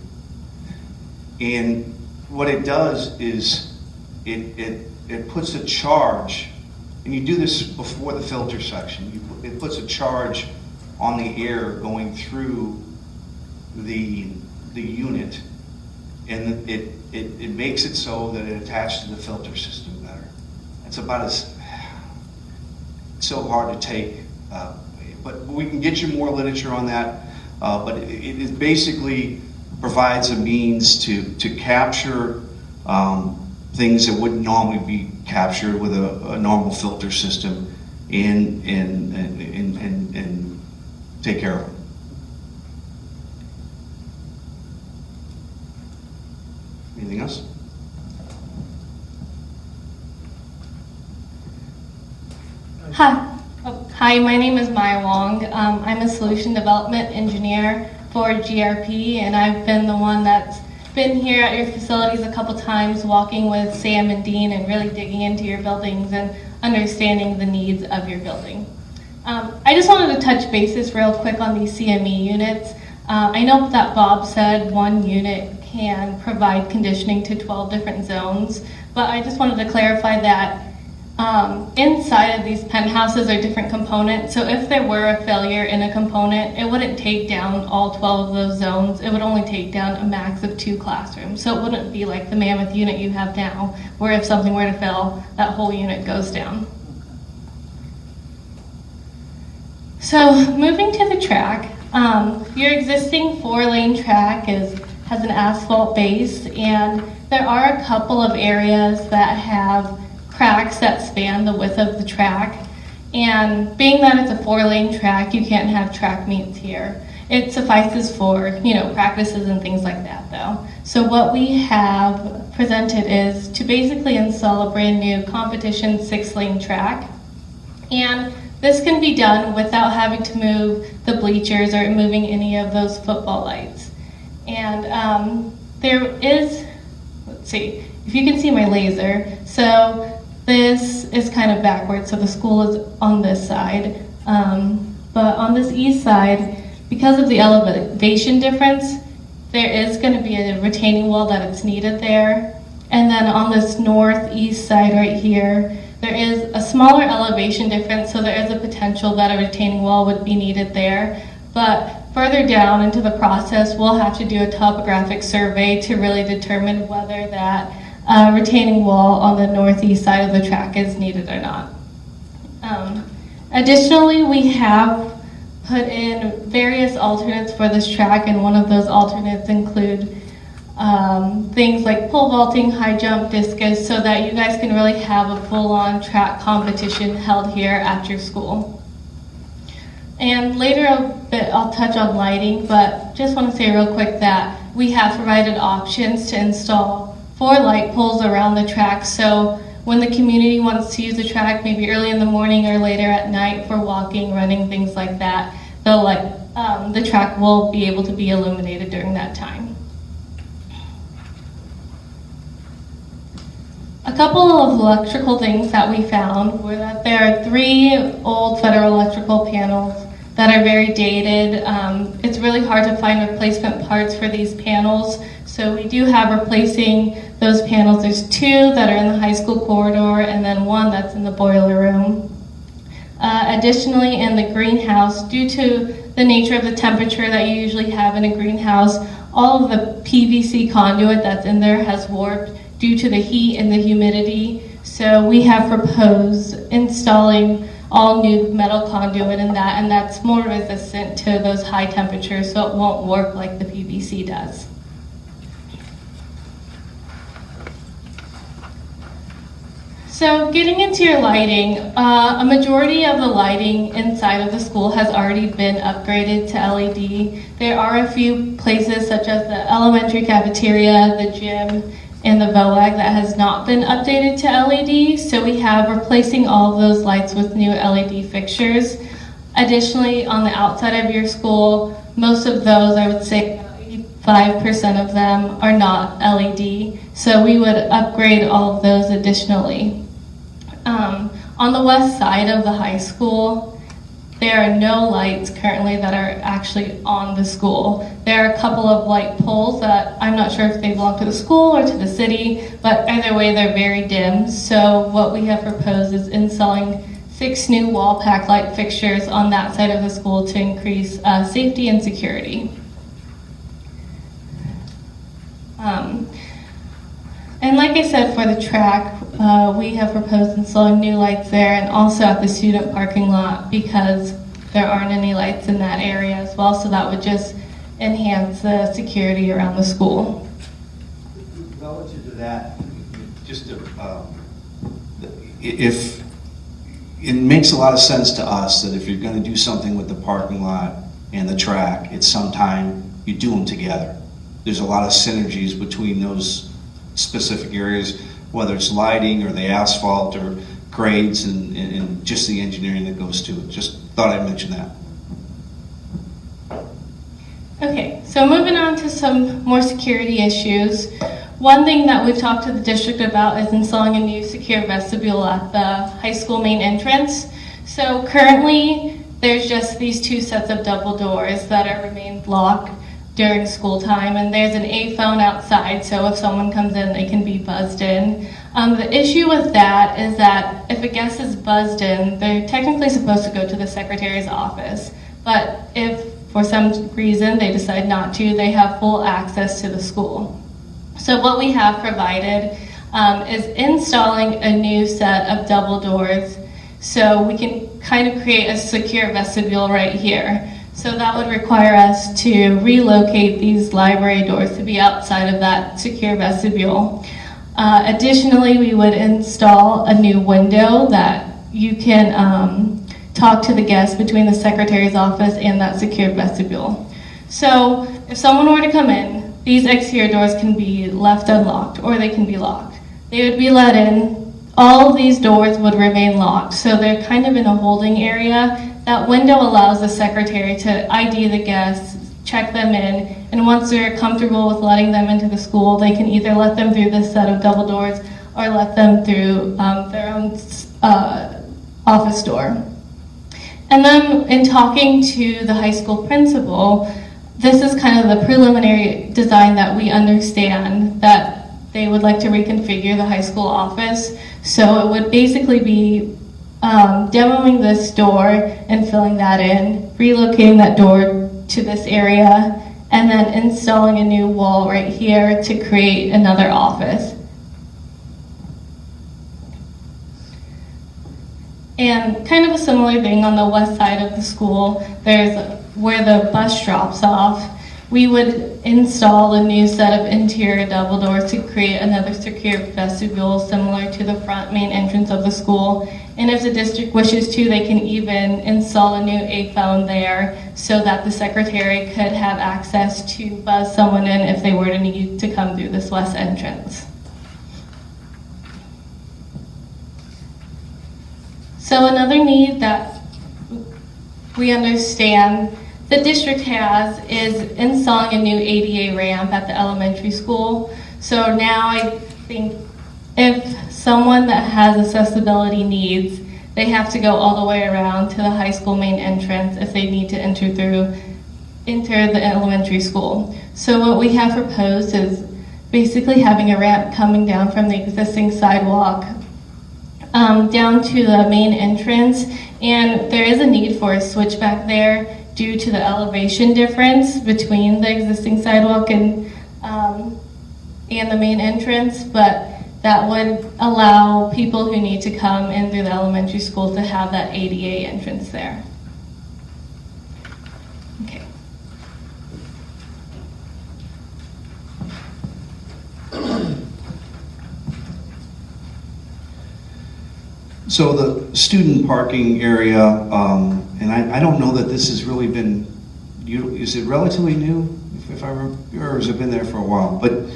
And what it does is it puts a charge, and you do this before the filter section, it puts a charge on the air going through the unit, and it makes it so that it attaches to the filter system better. It's about it's so hard to take, but we can get you more literature on that. But it basically provides a means to capture things that wouldn't normally be captured with a normal filter system and take care of them. Anything else? Hi, my name is Maya Wong. I'm a solution development engineer for GRP, and I've been the one that's been here at your facilities a couple times, walking with Sam and Dean and really digging into your buildings and understanding the needs of your building. I just wanted to touch bases real quick on these CME units. I know that Bob said one unit can provide conditioning to 12 different zones, but I just wanted to clarify that inside of these penthouses are different components. So if there were a failure in a component, it wouldn't take down all 12 of those zones. It would only take down a max of 2 classrooms. So it wouldn't be like the mammoth unit you have now, where if something were to fail, that whole unit goes down. So moving to the track, your existing 4-lane track has an asphalt base, and there are a couple of areas that have cracks that span the width of the track. And being that it's a 4-lane track, you can't have track meets here. It suffices for, practices and things like that though. So what we have presented is to basically install a brand new competition 6-lane track. And this can be done without having to move the bleachers or moving any of those football lights. And there is, let's see, if you can see my laser, so this is kind of backwards, so the school is on this side. But on this east side, because of the elevation difference, there is going to be a retaining wall that it's needed there. And then on this northeast side right here, there is a smaller elevation difference, so there is a potential that a retaining wall would be needed there. But further down into the process, we'll have to do a topographic survey to really determine whether that retaining wall on the northeast side of the track is needed or not. Additionally, we have put in various alternates for this track, and one of those alternates include things like pole vaulting, high jump, discus, so that you guys can really have a full-on track competition held here at your school. And later I'll touch on lighting, but just want to say real quick that we have provided options to install 4 light poles around the track, so when the community wants to use the track, maybe early in the morning or later at night for walking, running, things like that, the track will be able to be illuminated during that time. A couple of electrical things that we found were that there are 3 old federal electrical panels that are very dated. It's really hard to find replacement parts for these panels, so we do have replacing those panels. There's 2 that are in the high school corridor and then 1 that's in the boiler room. Additionally, in the greenhouse, due to the nature of the temperature that you usually have in a greenhouse, all of the PVC conduit that's in there has warped due to the heat and the humidity. So we have proposed installing all new metal conduit in that, and that's more resistant to those high temperatures, so it won't warp like the PVC does. So getting into your lighting, a majority of the lighting inside of the school has already been upgraded to LED. There are a few places such as the elementary cafeteria, the gym, and the VOAG that has not been updated to LED, so we have replacing all of those lights with new LED fixtures. Additionally, on the outside of your school, most of those, I would say 85% of them are not LED, so we would upgrade all of those additionally. On the west side of the high school, there are no lights currently that are actually on the school. There are a couple of light poles that I'm not sure if they belong to the school or to the city, but either way they're very dim. So what we have proposed is installing 6 new wall pack light fixtures on that side of the school to increase safety and security. And like I said, for the track, we have proposed installing new lights there and also at the student parking lot because there aren't any lights in that area as well, so that would just enhance the security around the school. Relative to that, if it makes a lot of sense to us that if you're going to do something with the parking lot and the track, it's sometime you do them together. There's a lot of synergies between those specific areas, whether it's lighting or the asphalt or grades and just the engineering that goes to it. Just thought I'd mention that. Okay, so moving on to some more security issues. One thing that we've talked to the district about is installing a new secure vestibule at the high school main entrance. So currently, there's just these 2 sets of double doors that are remained locked during school time, and there's an A phone outside, so if someone comes in, they can be buzzed in. The issue with that is that if a guest is buzzed in, they're technically supposed to go to the secretary's office, but if for some reason they decide not to, they have full access to the school. So what we have provided is installing a new set of double doors so we can kind of create a secure vestibule right here. So that would require us to relocate these library doors to be outside of that secure vestibule. Additionally, we would install a new window that you can talk to the guests between the secretary's office and that secure vestibule. So if someone were to come in, these exterior doors can be left unlocked or they can be locked. They would be let in. All of these doors would remain locked, so they're kind of in a holding area. That window allows the secretary to ID the guests, check them in, and once they're comfortable with letting them into the school, they can either let them through this set of double doors or let them through their own office door. And then in talking to the high school principal, this is kind of the preliminary design that we understand that they would like to reconfigure the high school office. So it would basically be demoing this door and filling that in, relocating that door to this area, and then installing a new wall right here to create another office. And kind of a similar thing on the west side of the school, there's where the bus drops off. We would install a new set of interior double doors to create another secure vestibule similar to the front main entrance of the school. And if the district wishes to, they can even install a new A phone there so that the secretary could have access to buzz someone in if they were to need to come through this west entrance. So another need that we understand the district has is installing a new ADA ramp at the elementary school. So now I think if someone that has accessibility needs, they have to go all the way around to the high school main entrance if they need to enter the elementary school. So what we have proposed is basically having a ramp coming down from the existing sidewalk down to the main entrance, and there is a need for a switchback there due to the elevation difference between the existing sidewalk and the main entrance, but that would allow people who need to come in through the elementary school to have that ADA entrance there. Okay. So the student parking area, and I don't know that this has really been, is it relatively new, if I remember, or has it been there for a while? But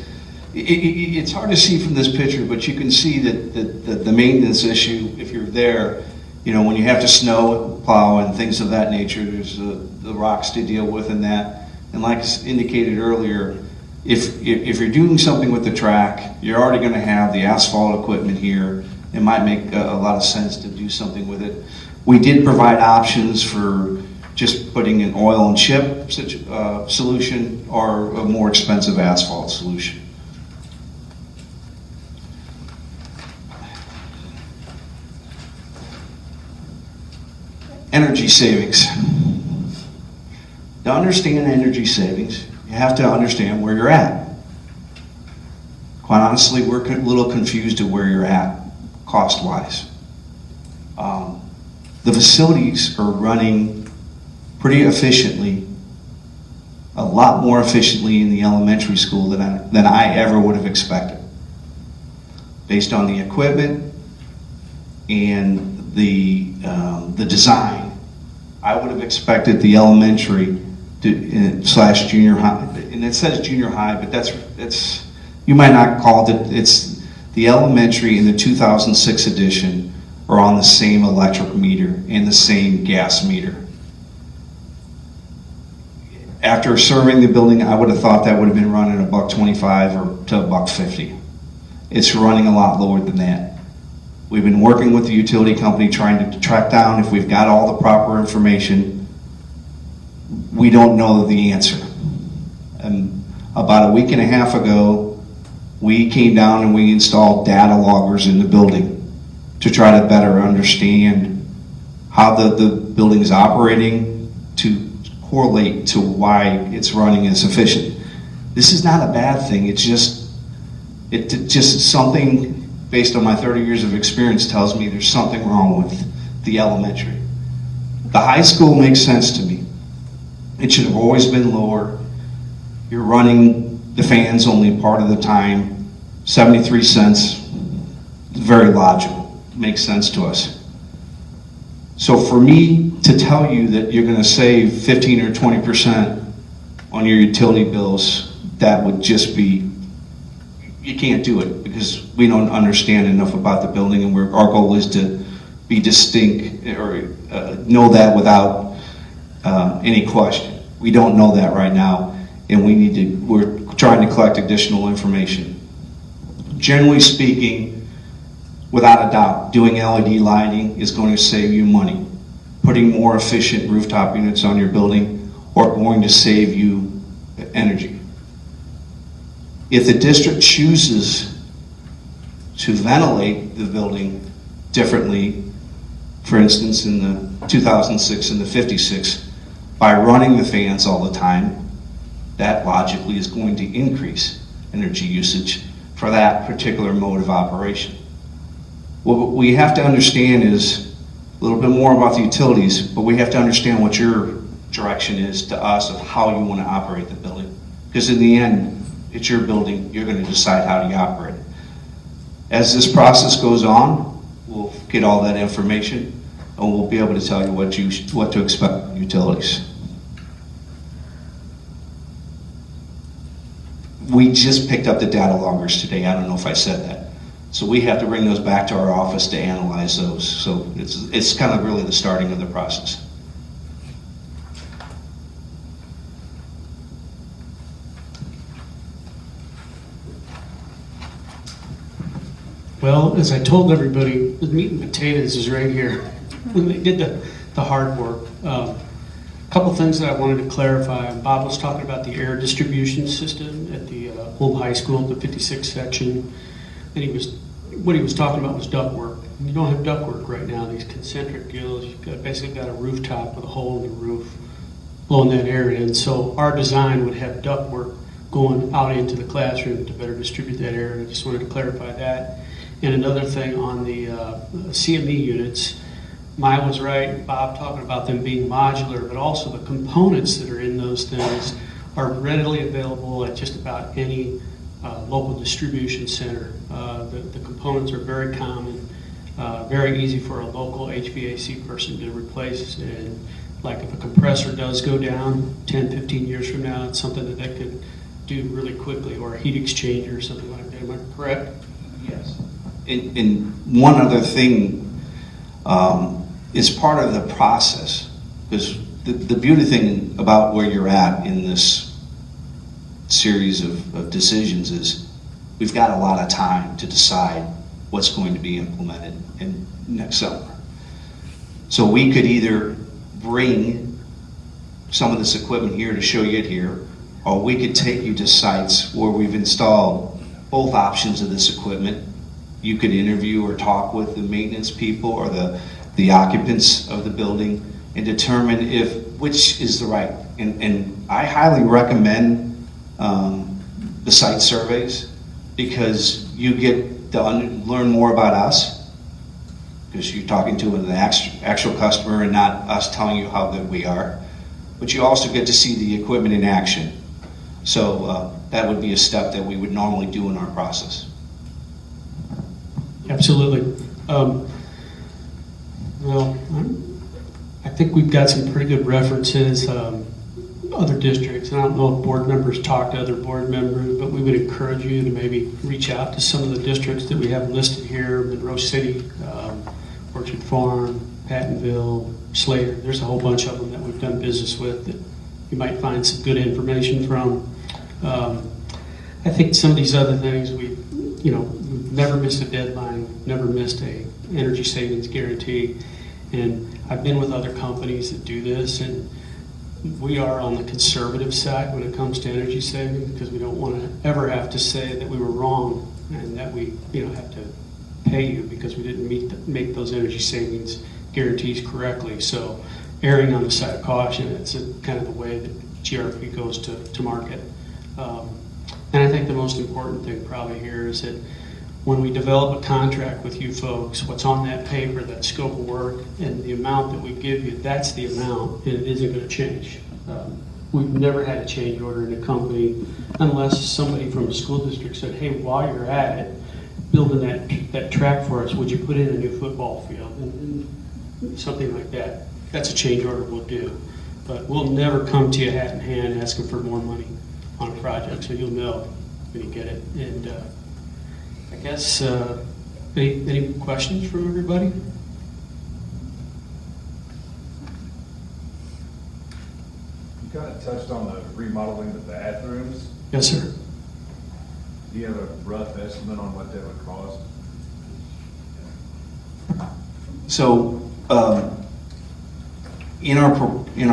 it's hard to see from this picture, but you can see that the maintenance issue, if you're there, you know, when you have to snow plow and things of that nature, there's the rocks to deal with and that. And like indicated earlier, if you're doing something with the track, you're already going to have the asphalt equipment here. It might make a lot of sense to do something with it. We did provide options for just putting an oil and chip solution or a more expensive asphalt solution. Energy savings. To understand energy savings, you have to understand where you're at. Quite honestly, we're a little confused at where you're at, cost-wise. The facilities are running pretty efficiently, a lot more efficiently in the elementary school than I ever would have expected. Based on the equipment and the design, I would have expected the elementary slash junior high, and it says junior high, but that's you might not call it. It's the elementary in the 2006 edition are on the same electric meter and the same gas meter. After serving the building, I would have thought that would have been running $1.25 or to $1.50. It's running a lot lower than that. We've been working with the utility company trying to track down if we've got all the proper information. We don't know the answer. About a week and a half ago, we came down and we installed data loggers in the building to try to better understand how the building is operating, to correlate to why it's running as efficient. This is not a bad thing. It's just something based on my 30 years of experience tells me there's something wrong with the elementary. The high school makes sense to me. It should have always been lower. You're running the fans only part of the time. 73 cents, very logical, makes sense to us. So for me to tell you that you're going to save 15 or 20% on your utility bills, that would just be, you can't do it because we don't understand enough about the building, and our goal is to be distinct or know that without any question. We don't know that right now, and we're trying to collect additional information. Generally speaking, without a doubt, doing LED lighting is going to save you money. Putting more efficient rooftop units on your building are going to save you energy. If the district chooses to ventilate the building differently, for instance, in the 2006 and the 56, by running the fans all the time, that logically is going to increase energy usage for that particular mode of operation. What we have to understand is a little bit more about the utilities, but we have to understand what your direction is to us of how you want to operate the building. Because in the end, it's your building, you're going to decide how you operate it. As this process goes on, we'll get all that information and we'll be able to tell you what to expect from utilities. We just picked up the data loggers today. I don't know if I said that. So we have to bring those back to our office to analyze those. So it's kind of really the starting of the process. Well, as I told everybody, the meat and potatoes is right here. When they did the hard work. A couple things that I wanted to clarify. Bob was talking about the air distribution system at the old high school, the 56 section. And what he was talking about was ductwork. You don't have ductwork right now, these concentric deals. You've basically got a rooftop with a hole in the roof blowing that air in. So our design would have ductwork going out into the classroom to better distribute that air. And I just wanted to clarify that. And another thing on the CME units, Maya was right, Bob talking about them being modular, but also the components that are in those things are readily available at just about any local distribution center. The components are very common, very easy for a local HVAC person to replace. And like if a compressor does go down 10, 15 years from now, it's something that they could do really quickly, or a heat exchanger or something like that. Am I correct? Yes. And one other thing is part of the process, because the beauty thing about where you're at in this series of decisions is we've got a lot of time to decide what's going to be implemented in next summer. So we could either bring some of this equipment here to show you it here, or we could take you to sites where we've installed both options of this equipment. You could interview or talk with the maintenance people or the occupants of the building and determine which is the right. And I highly recommend the site surveys, because you get to learn more about us, because you're talking to an actual customer and not us telling you how good we are. But you also get to see the equipment in action. So that would be a step that we would normally do in our process. Absolutely. Well, I think we've got some pretty good references, other districts, and I don't know if board members talk to other board members, but we would encourage you to maybe reach out to some of the districts that we have listed here, Monroe City, works Farm, Pattonville, Slater. There's a whole bunch of them that we've done business with that you might find some good information from. I think some of these other things, we've never missed a deadline, never missed a energy savings guarantee. And I've been with other companies that do this, and we are on the conservative side when it comes to energy savings, because we don't want to ever have to say that we were wrong and that we have to pay you because we didn't make those energy savings guarantees correctly. So erring on the side of caution, it's kind of the way that GRP goes to market. And I think the most important thing probably here is that when we develop a contract with you folks, what's on that paper, that scope of work, and the amount that we give you, that's the amount, and it isn't going to change. We've never had a change order in a company unless somebody from a school district said, hey, while you're at it, building that track for us, would you put in a new football field? And something like that. That's a change order we'll do. But we'll never come to you hat in hand asking for more money on a project, so you'll know when you get it. And I guess, any questions from everybody? You kind of touched on the remodeling the bathrooms. Yes, sir. Do you have a rough estimate on what that would cost? So, in our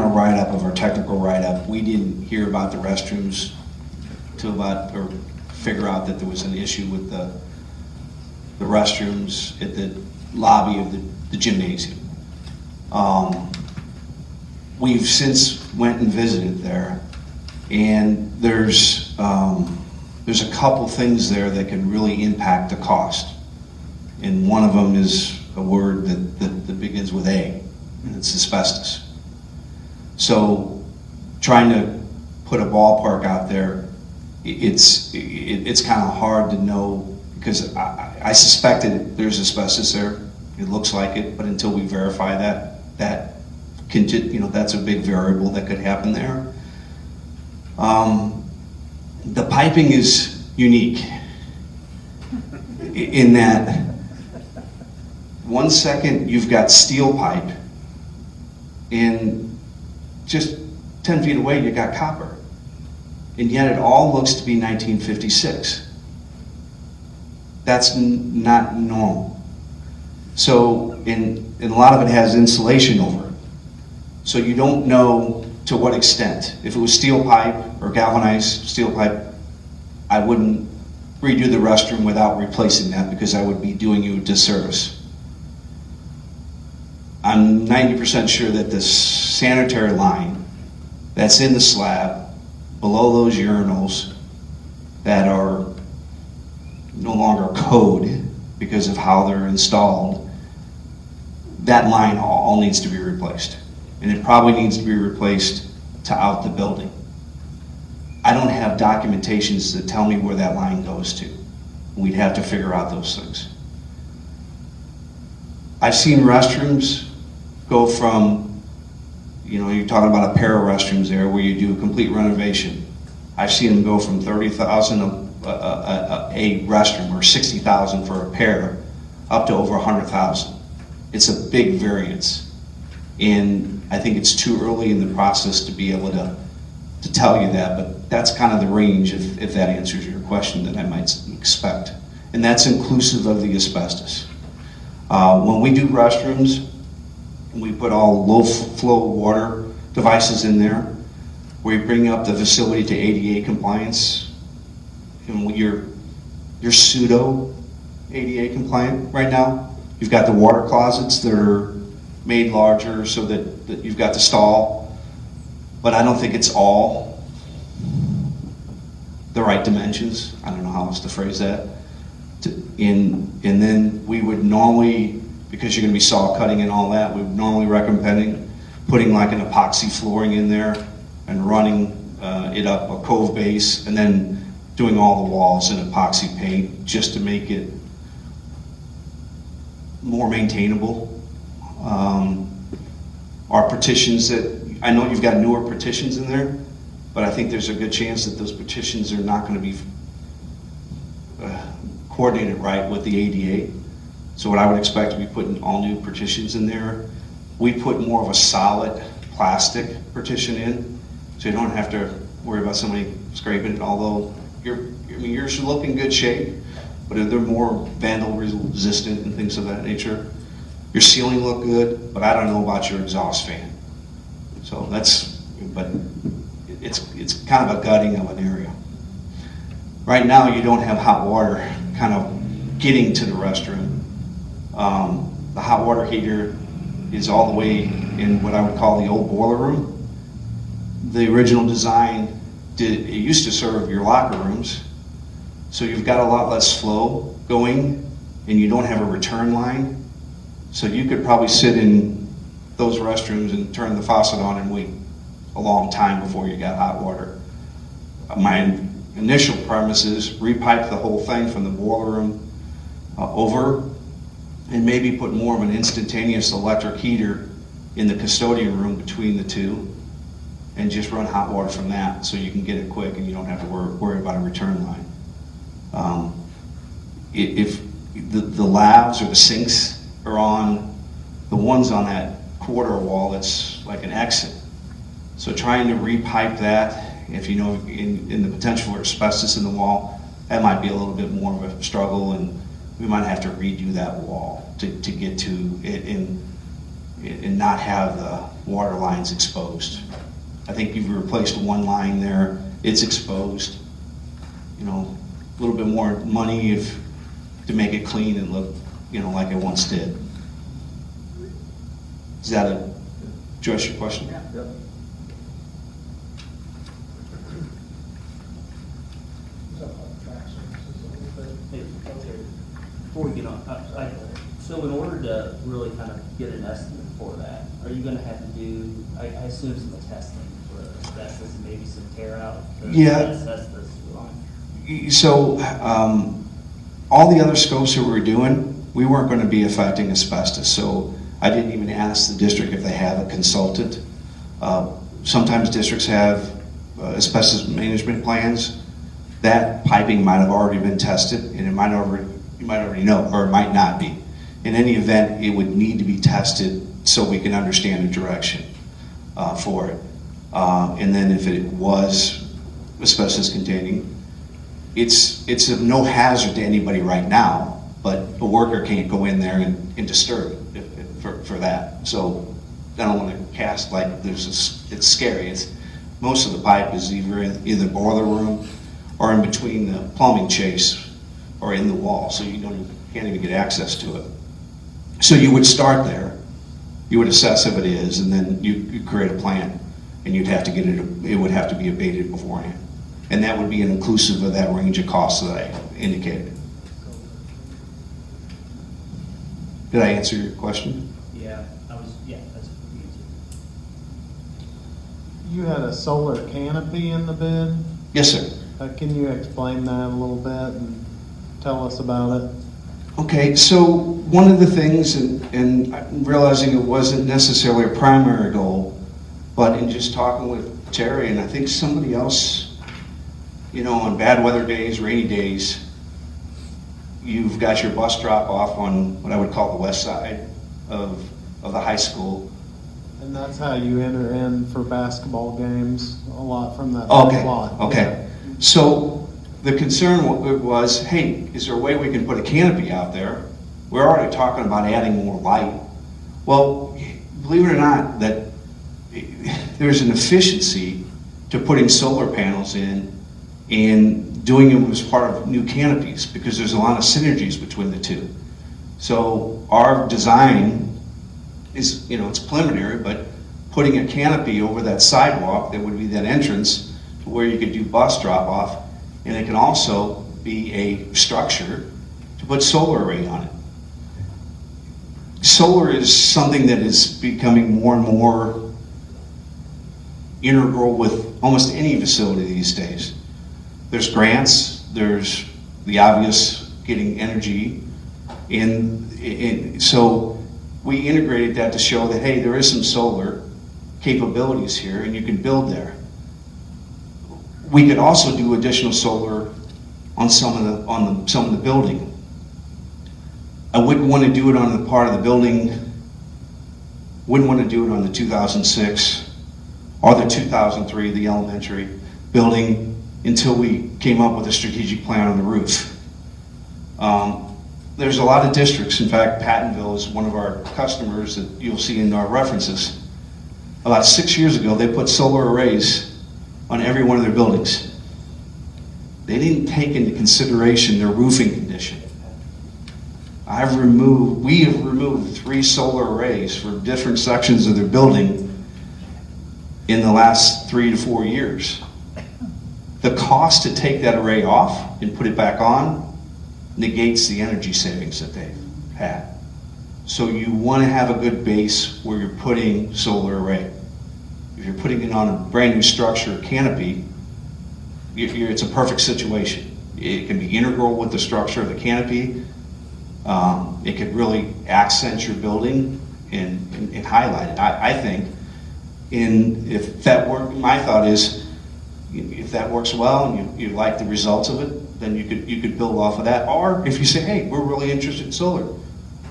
write-up of our technical write-up, we didn't hear about the restrooms or figure out that there was an issue with the restrooms at the lobby of the gymnasium. We've since went and visited there, and there's a couple things there that can really impact the cost. And one of them is a word that begins with A, and it's asbestos. So trying to put a ballpark out there, it's kind of hard to know, because I suspected there's asbestos there. It looks like it, but until we verify that can, that's a big variable that could happen there. The piping is unique in that 1 second you've got steel pipe, and just 10 feet away you got copper. And yet it all looks to be 1956. That's not normal. So, and a lot of it has insulation over it. So you don't know to what extent. If it was steel pipe or galvanized steel pipe, I wouldn't redo the restroom without replacing that, because I would be doing you a disservice. I'm 90% sure that the sanitary line that's in the slab below those urinals that are no longer code because of how they're installed, that line all needs to be replaced. And it probably needs to be replaced to out the building. I don't have documentations that tell me where that line goes to. We'd have to figure out those things. I've seen restrooms go from, you're talking about a pair of restrooms there where you do a complete renovation. I've seen them go from $30,000 a restroom, or $60,000 for a pair, up to over $100,000. It's a big variance. And I think it's too early in the process to be able to tell you that, but that's kind of the range, if that answers your question, that I might expect. And that's inclusive of the asbestos. When we do restrooms, we put all low flow water devices in there. We bring up the facility to ADA compliance. And you're pseudo ADA compliant right now. You've got the water closets that are made larger so that you've got the stall, but I don't think it's all the right dimensions. I don't know how else to phrase that. And then we would normally, because you're going to be saw cutting and all that, we would normally recommend putting like an epoxy flooring in there and running it up a cove base, and then doing all the walls in epoxy paint just to make it more maintainable. Our partitions, that I know you've got newer partitions in there, but I think there's a good chance that those partitions are not going to be coordinated right with the ADA. So what I would expect to be putting all new partitions in there. We put more of a solid plastic partition in, so you don't have to worry about somebody scraping it, although yours look in good shape, but they're more vandal resistant and things of that nature. Your ceiling look good, but I don't know about your exhaust fan. So but it's kind of a gutting of an area. Right now, you don't have hot water kind of getting to the restroom. The hot water heater is all the way in what I would call the old boiler room. The original design it used to serve your locker rooms, so you've got a lot less flow going, and you don't have a return line. So you could probably sit in those restrooms and turn the faucet on and wait a long time before you got hot water. My initial premise is repipe the whole thing from the boiler room over, and maybe put more of an instantaneous electric heater in the custodian room between the two, and just run hot water from that so you can get it quick and you don't have to worry about a return line. If the lavs or the sinks are on the ones on that corridor wall, it's like an exit. So trying to repipe that, if you know in the potential for asbestos in the wall, that might be a little bit more of a struggle, and we might have to redo that wall to get to it and not have the water lines exposed. I think you've replaced one line there, it's exposed. You know, a little bit more money to make it clean and look, like it once did. Does that address your question? Yeah. Yep. Before we get on, so in order to really kind of get an estimate for that, are you gonna have to do, I assume some testing for asbestos and maybe some tear out? Yeah. Assess this line? So all the other scopes that we're doing, we weren't going to be affecting asbestos. So I didn't even ask the district if they have a consultant. Sometimes districts have asbestos management plans. That piping might have already been tested, and you might already know, or it might not be. In any event, it would need to be tested so we can understand the direction for it. And then if it was asbestos containing, it's of no hazard to anybody right now, but a worker can't go in there and disturb it for that. So I don't want to cast like it's scary. Most of the pipe is either boiler room or in between the plumbing chase or in the wall, so you can't even get access to it. So you would start there, you would assess if it is, and then you create a plan, and you'd have to get it would have to be abated beforehand. And that would be an inclusive of that range of costs that I indicated. Did I answer your question? Yeah, that's a good answer. You had a solar canopy in the bid. Yes, sir. Can you explain that a little bit and tell us about it? Okay, so one of the things, and I'm realizing it wasn't necessarily a primary goal, but in just talking with Terry, and I think somebody else, on bad weather days, rainy days, you've got your bus drop off on what I would call the west side of the high school. And that's how you enter in for basketball games, a lot from that lot. Okay. Yeah. So the concern was, hey, is there a way we can put a canopy out there? We're already talking about adding more light. Well, believe it or not, that there's an efficiency to putting solar panels in and doing them as part of new canopies, because there's a lot of synergies between the two. So our design is, it's preliminary, but putting a canopy over that sidewalk that would be that entrance to where you could do bus drop off, and it can also be a structure to put solar array on it. Solar is something that is becoming more and more integral with almost any facility these days. There's grants, there's the obvious getting energy in, so we integrated that to show that, hey, there is some solar capabilities here and you can build there. We could also do additional solar on some of the building. I wouldn't want to do it on the part of the building, wouldn't want to do it on the 2006 or the 2003, the elementary building, until we came up with a strategic plan on the roof. There's a lot of districts, in fact, Pattonville is one of our customers that you'll see in our references. About 6 years ago, they put solar arrays on every one of their buildings. They didn't take into consideration their roofing condition. We have removed 3 solar arrays for different sections of their building in the last 3 to 4 years. The cost to take that array off and put it back on negates the energy savings that they've had. So you want to have a good base where you're putting solar array. If you're putting it on a brand new structure, canopy, it's a perfect situation. It can be integral with the structure of the canopy. It could really accent your building and highlight it. I think, if that work, my thought is, if that works well and you like the results of it, then you could build off of that. Or if you say, hey, we're really interested in solar,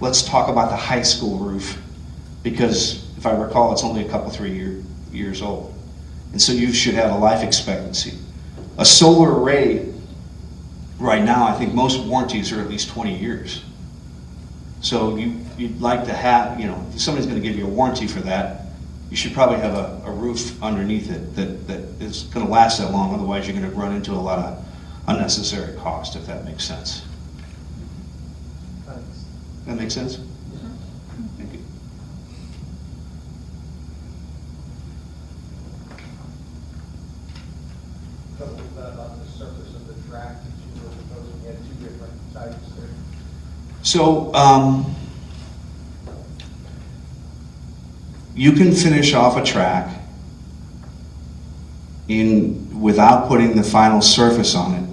let's talk about the high school roof, because if I recall, it's only a couple, 3 years old. And so you should have a life expectancy. A solar array, right now, I think most warranties are at least 20 years. So you'd like to have, if somebody's going to give you a warranty for that, you should probably have a roof underneath it that is going to last that long. Otherwise, you're going to run into a lot of unnecessary cost, if that makes sense. Thanks. That makes sense? Thank you. A little bit about the surface of the track that you were proposing. You had 2 different types there. So, you can finish off a track without putting the final surface on it,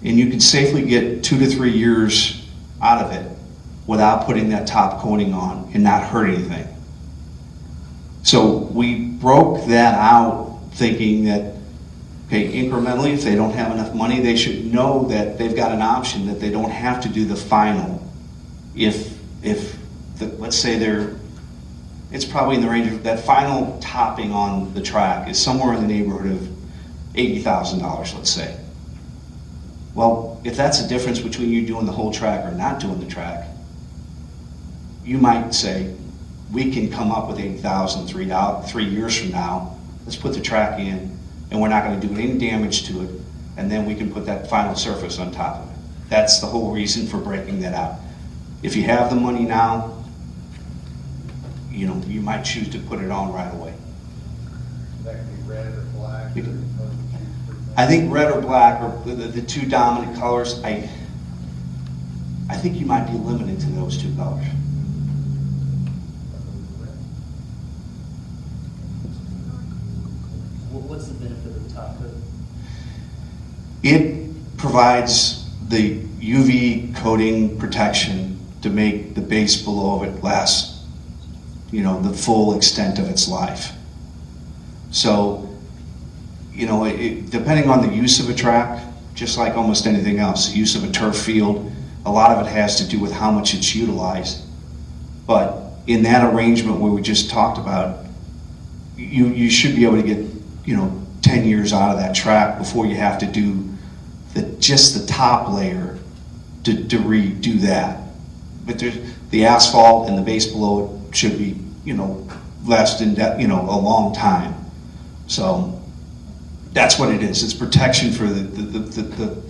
and you can safely get 2 to 3 years out of it without putting that top coating on and not hurt anything. So we broke that out thinking that, okay, incrementally, if they don't have enough money, they should know that they've got an option, that they don't have to do the final. Let's say it's probably in the range of, that final topping on the track is somewhere in the neighborhood of $80,000, let's say. Well, if that's the difference between you doing the whole track or not doing the track, you might say, we can come up with $80,000 3 years from now. Let's put the track in, and we're not going to do any damage to it, and then we can put that final surface on top of it. That's the whole reason for breaking that out. If you have the money now, you might choose to put it on right away. That can be red or black. I think red or black are the 2 dominant colors. I think you might be limited to those 2 colors. What's the benefit of the top coat? It provides the UV coating protection to make the base below it last, the full extent of its life. So, depending on the use of a track, just like almost anything else, the use of a turf field, a lot of it has to do with how much it's utilized. But in that arrangement where we just talked about, you should be able to get 10 years out of that track before you have to do just the top layer to redo that. But the asphalt and the base below it should be last a long time. So that's what it is. It's protection for the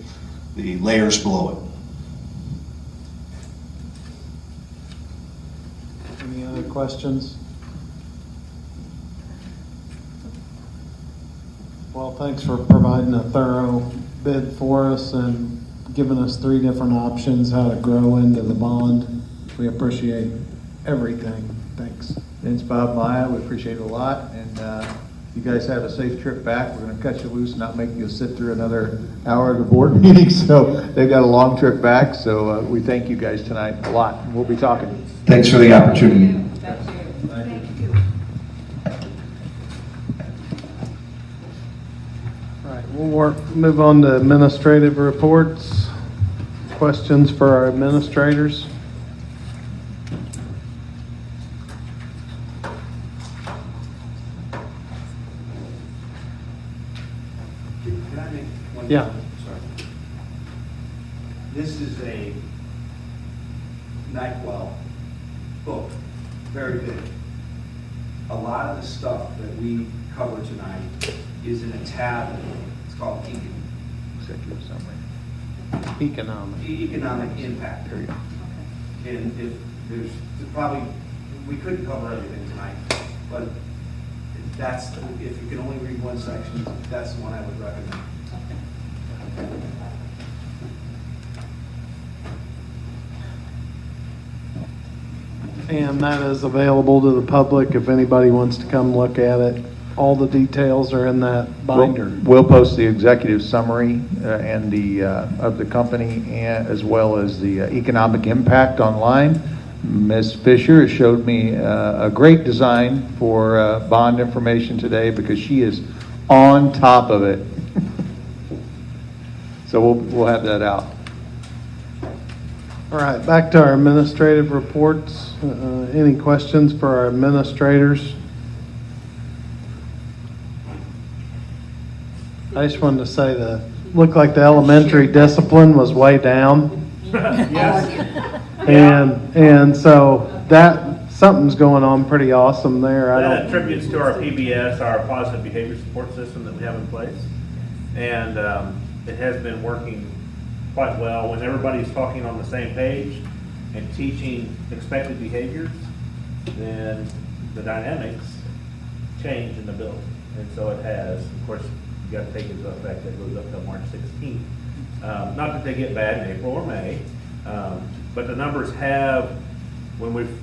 layers below it. Any other questions? Well, thanks for providing a thorough bid for us and giving us 3 different options how to grow into the bond. We appreciate everything. Thanks. It's Bob Maya. We appreciate it a lot. And you guys have a safe trip back. We're going to cut you loose and not make you sit through another hour of the board meeting. So they've got a long trip back. So we thank you guys tonight a lot. And we'll be talking. Thanks for the opportunity. Thank you. All right, we'll move on to administrative reports. Questions for our administrators? Can I make one? Yeah. comment? Sorry. This is a NyQuil book, very big. A lot of the stuff that we cover tonight is in a tab. It's called Executive summary. Economic impact. There you go. And if there's probably, we couldn't cover everything tonight, but that's, if you can only read one section, that's the one I would recommend. And that is available to the public if anybody wants to come look at it. All the details are in that binder. We'll post the executive summary and the of the company, and as well as the economic impact online. Ms. Fisher has showed me a great design for bond information today because she is on top of it. So we'll have that out. All right, back to our administrative reports. Any questions for our administrators? I just wanted to say that looked like the elementary discipline was way down. Yes. And so that something's going on pretty awesome there. That attributes to our PBS, our positive behavior support system that we have in place. And it has been working quite well. When everybody's talking on the same page and teaching expected behaviors, then the dynamics change in the building. And so it has. Of course, you got to take into effect that goes up to March 16th. Not that they get bad in April or May, but the numbers have,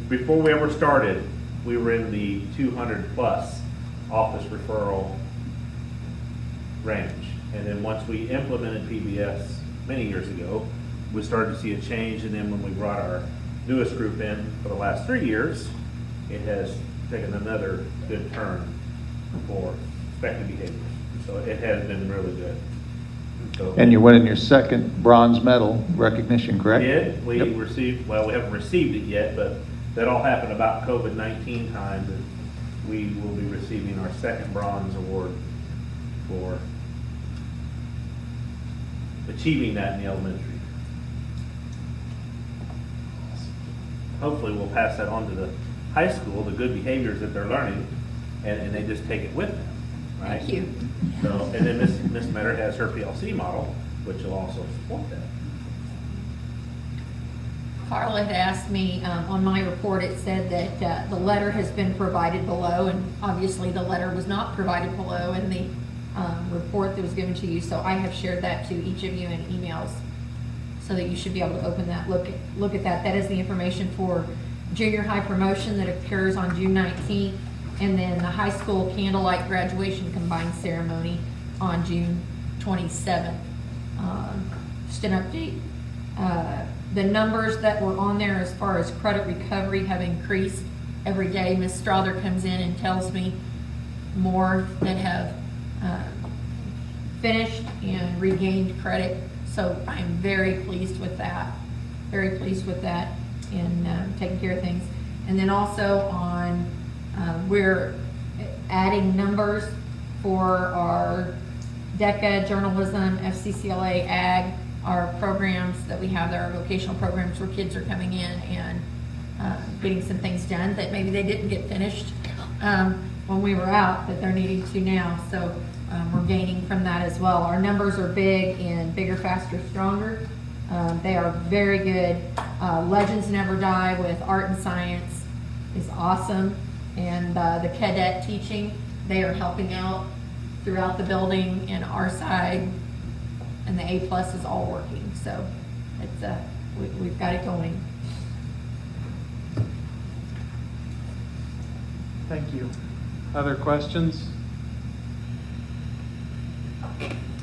before we ever started, we were in the 200 plus office referral range. And then once we implemented PBS many years ago, we started to see a change. And then when we brought our newest group in for the last 3 years, it has taken another good turn for expected behaviors. So it has been really good. So, And you're winning your second bronze medal recognition, correct? we received, well, we haven't received it yet, but that all happened about COVID-19 time, that we will be receiving our second bronze award for achieving that in the elementary. Hopefully we'll pass that on to the high school, the good behaviors that they're learning, and they just take it with them, right? Thank you. So, and then Ms. Metter has her PLC model, which will also support that. Carla had asked me, on my report, it said that the letter has been provided below, and obviously the letter was not provided below in the report that was given to you, so I have shared that to each of you in emails, so that you should be able to open that, look at that. That is the information for junior high promotion that occurs on June 19th, and then the high school candlelight graduation combined ceremony on June 27th. Just an update. The numbers that were on there as far as credit recovery have increased every day. Ms. Strother comes in and tells me more that have finished and regained credit. So I'm very pleased with that. Very pleased with that in taking care of things. And then also on, we're adding numbers for our DECA, journalism, FCCLA, ag, our programs that we have there, our vocational programs where kids are coming in and getting some things done that maybe they didn't get finished when we were out, that they're needing to now. So we're gaining from that as well. Our numbers are big in bigger, faster, stronger. They are very good. Legends Never Die with art and science is awesome. And the cadet teaching, they are helping out throughout the building, and our side and the A+ is all working. So it's we've got it going. Thank you. Other questions?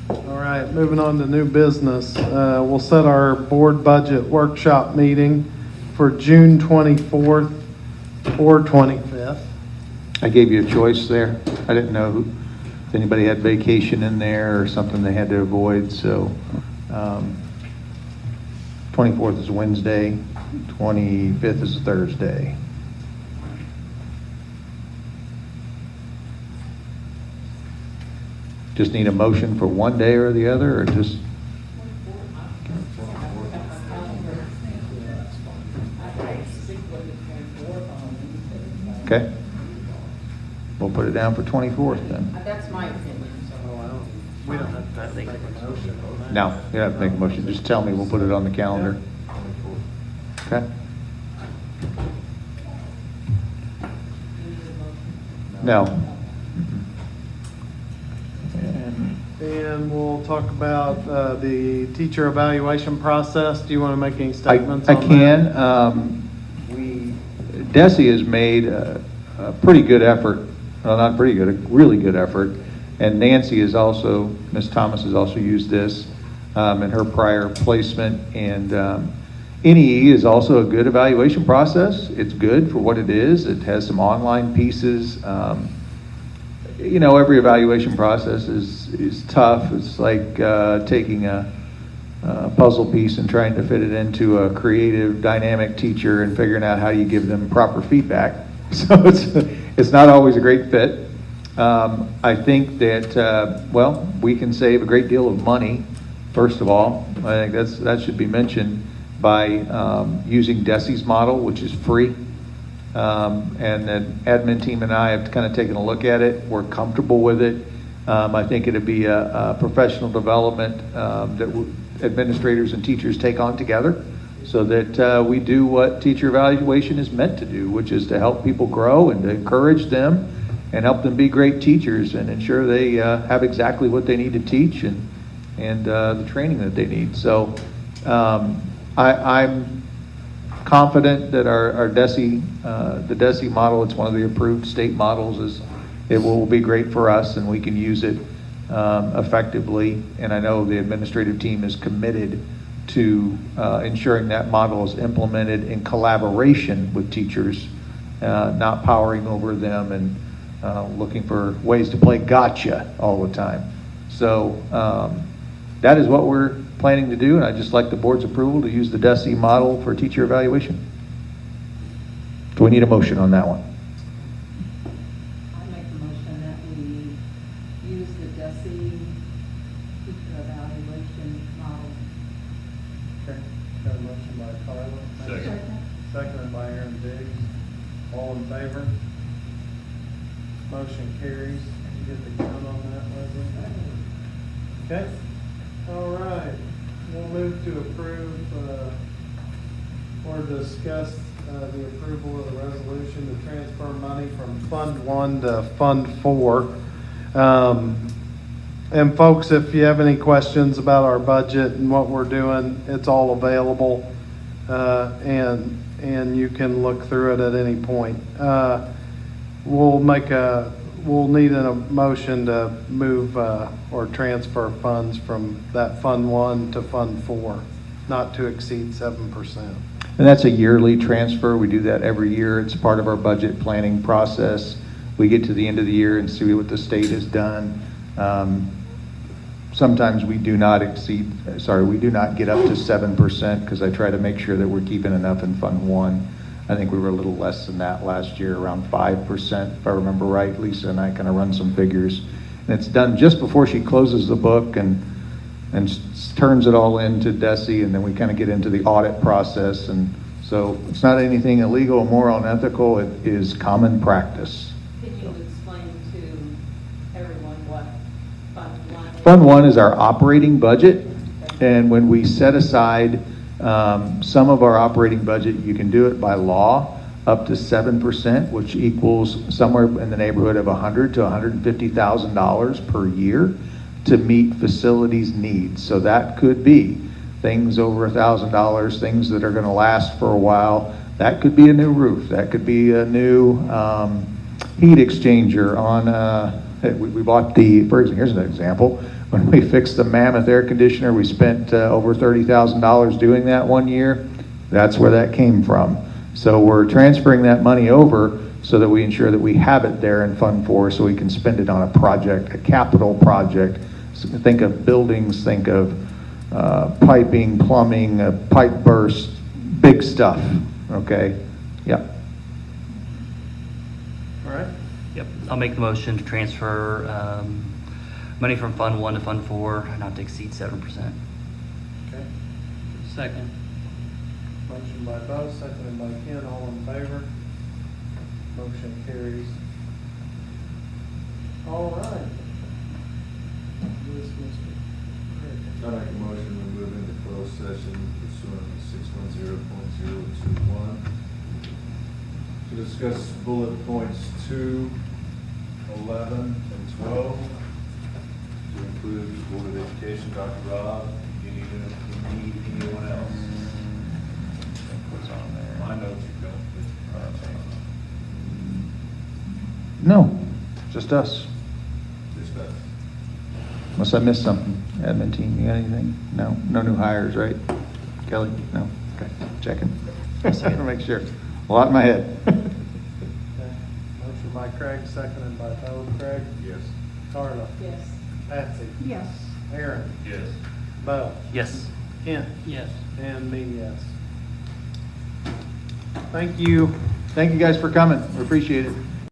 All right, moving on to new business. We'll set our board budget workshop meeting for June 24th or 25th. I gave you a choice there. I didn't know if anybody had vacation in there or something they had to avoid, so 24th is Wednesday, 25th is Thursday. Just need a motion for one day or the other, or just? Okay. We'll put it down for 24th then. That's my opinion, so. We don't have to make a motion on that. No, you don't have to make a motion. Just tell me, we'll put it on the calendar. Okay? No. And we'll talk about the teacher evaluation process. Do you want to make any I statements on that? can. DESE has made a pretty good effort, well, not pretty good, a really good effort. And Nancy is also, Ms. Thomas has also used this in her prior placement. And NEE is also a good evaluation process. It's good for what it is. It has some online pieces. You know, every evaluation process is tough. It's like taking a puzzle piece and trying to fit it into a creative, dynamic teacher and figuring out how you give them proper feedback. So it's not always a great fit. I think that, well, we can save a great deal of money, first of all. I think that should be mentioned by using DESE's model, which is free. And the admin team and I have kind of taken a look at it. We're comfortable with it. I think it'd be a professional development that administrators and teachers take on together, so that we do what teacher evaluation is meant to do, which is to help people grow and to encourage them and help them be great teachers and ensure they have exactly what they need to teach and the training that they need. So I'm confident that our DESE, the DESE model, it's one of the approved state models, it will be great for us and we can use it effectively. And I know the administrative team is committed to ensuring that model is implemented in collaboration with teachers, not powering over them and looking for ways to play gotcha all the time. So that is what we're planning to do, and I'd just like the board's approval to use the DESE model for teacher evaluation. Do we need a motion on that one? I make a motion that we use the DESE teacher evaluation model. Okay, got a motion by Carla. Seconded by Aaron Diggs. All in favor? Motion carries. You get the count on that, Leslie? Okay. All right. We'll move to approve or discuss the approval of the resolution to transfer money from Fund 1 to Fund 4. And folks, if you have any questions about our budget and what we're doing, it's all available, and you can look through it at any point. We'll need a motion to move or transfer funds from that Fund 1 to Fund 4, not to exceed 7%. And that's a yearly transfer. We do that every year. It's part of our budget planning process. We get to the end of the year and see what the state has done. Sometimes we do not get up to 7% because I try to make sure that we're keeping enough in Fund 1. I think we were a little less than that last year, around 5%, if I remember right. Lisa and I kind of run some figures. And it's done just before she closes the book and turns it all into DESE, and then we kind of get into the audit process. And so it's not anything illegal, immoral, unethical. It is common practice. Can you explain to everyone what Fund 1 is? Fund 1 is our operating budget, and when we set aside some of our operating budget, you can do it by law up to 7%, which equals somewhere in the neighborhood of $100,000 to $150,000 per year to meet facilities needs. So that could be things over $1,000, things that are going to last for a while. That could be a new roof. That could be a new heat exchanger on. We bought for example, here's an example. When we fixed the Mammoth air conditioner, we spent over $30,000 doing that one year. That's where that came from. So we're transferring that money over so that we ensure that we have it there in Fund 4 so we can spend it on a project, a capital project. So think of buildings, think of piping, plumbing, a pipe burst, big stuff, okay? Yep. All right. Yep, I'll make the motion to transfer money from Fund 1 to Fund 4, not to exceed 7%. Okay. Second. Motion by Bo, seconded by Ken, all in favor? Motion carries. All right. I make a motion to move into closed session pursuant to 610.021 to discuss bullet points 2, 11, and 12, to include the Board of Education, Dr. Rob, anyone else. What's on there? My notes you don't. No, just us. Just us. Unless I missed something. Admin team, you got anything? No? No new hires, right? Kelly? No? Okay, checking. Just to make sure. A lot in my head. Okay. Motion by Craig, seconded by Bo. Craig? Yes. Carla? Yes. Patsy? Yes. Aaron? Yes. Bo? Yes. Kent? Yes. And me, yes. Thank you. Thank you guys for coming. We appreciate it.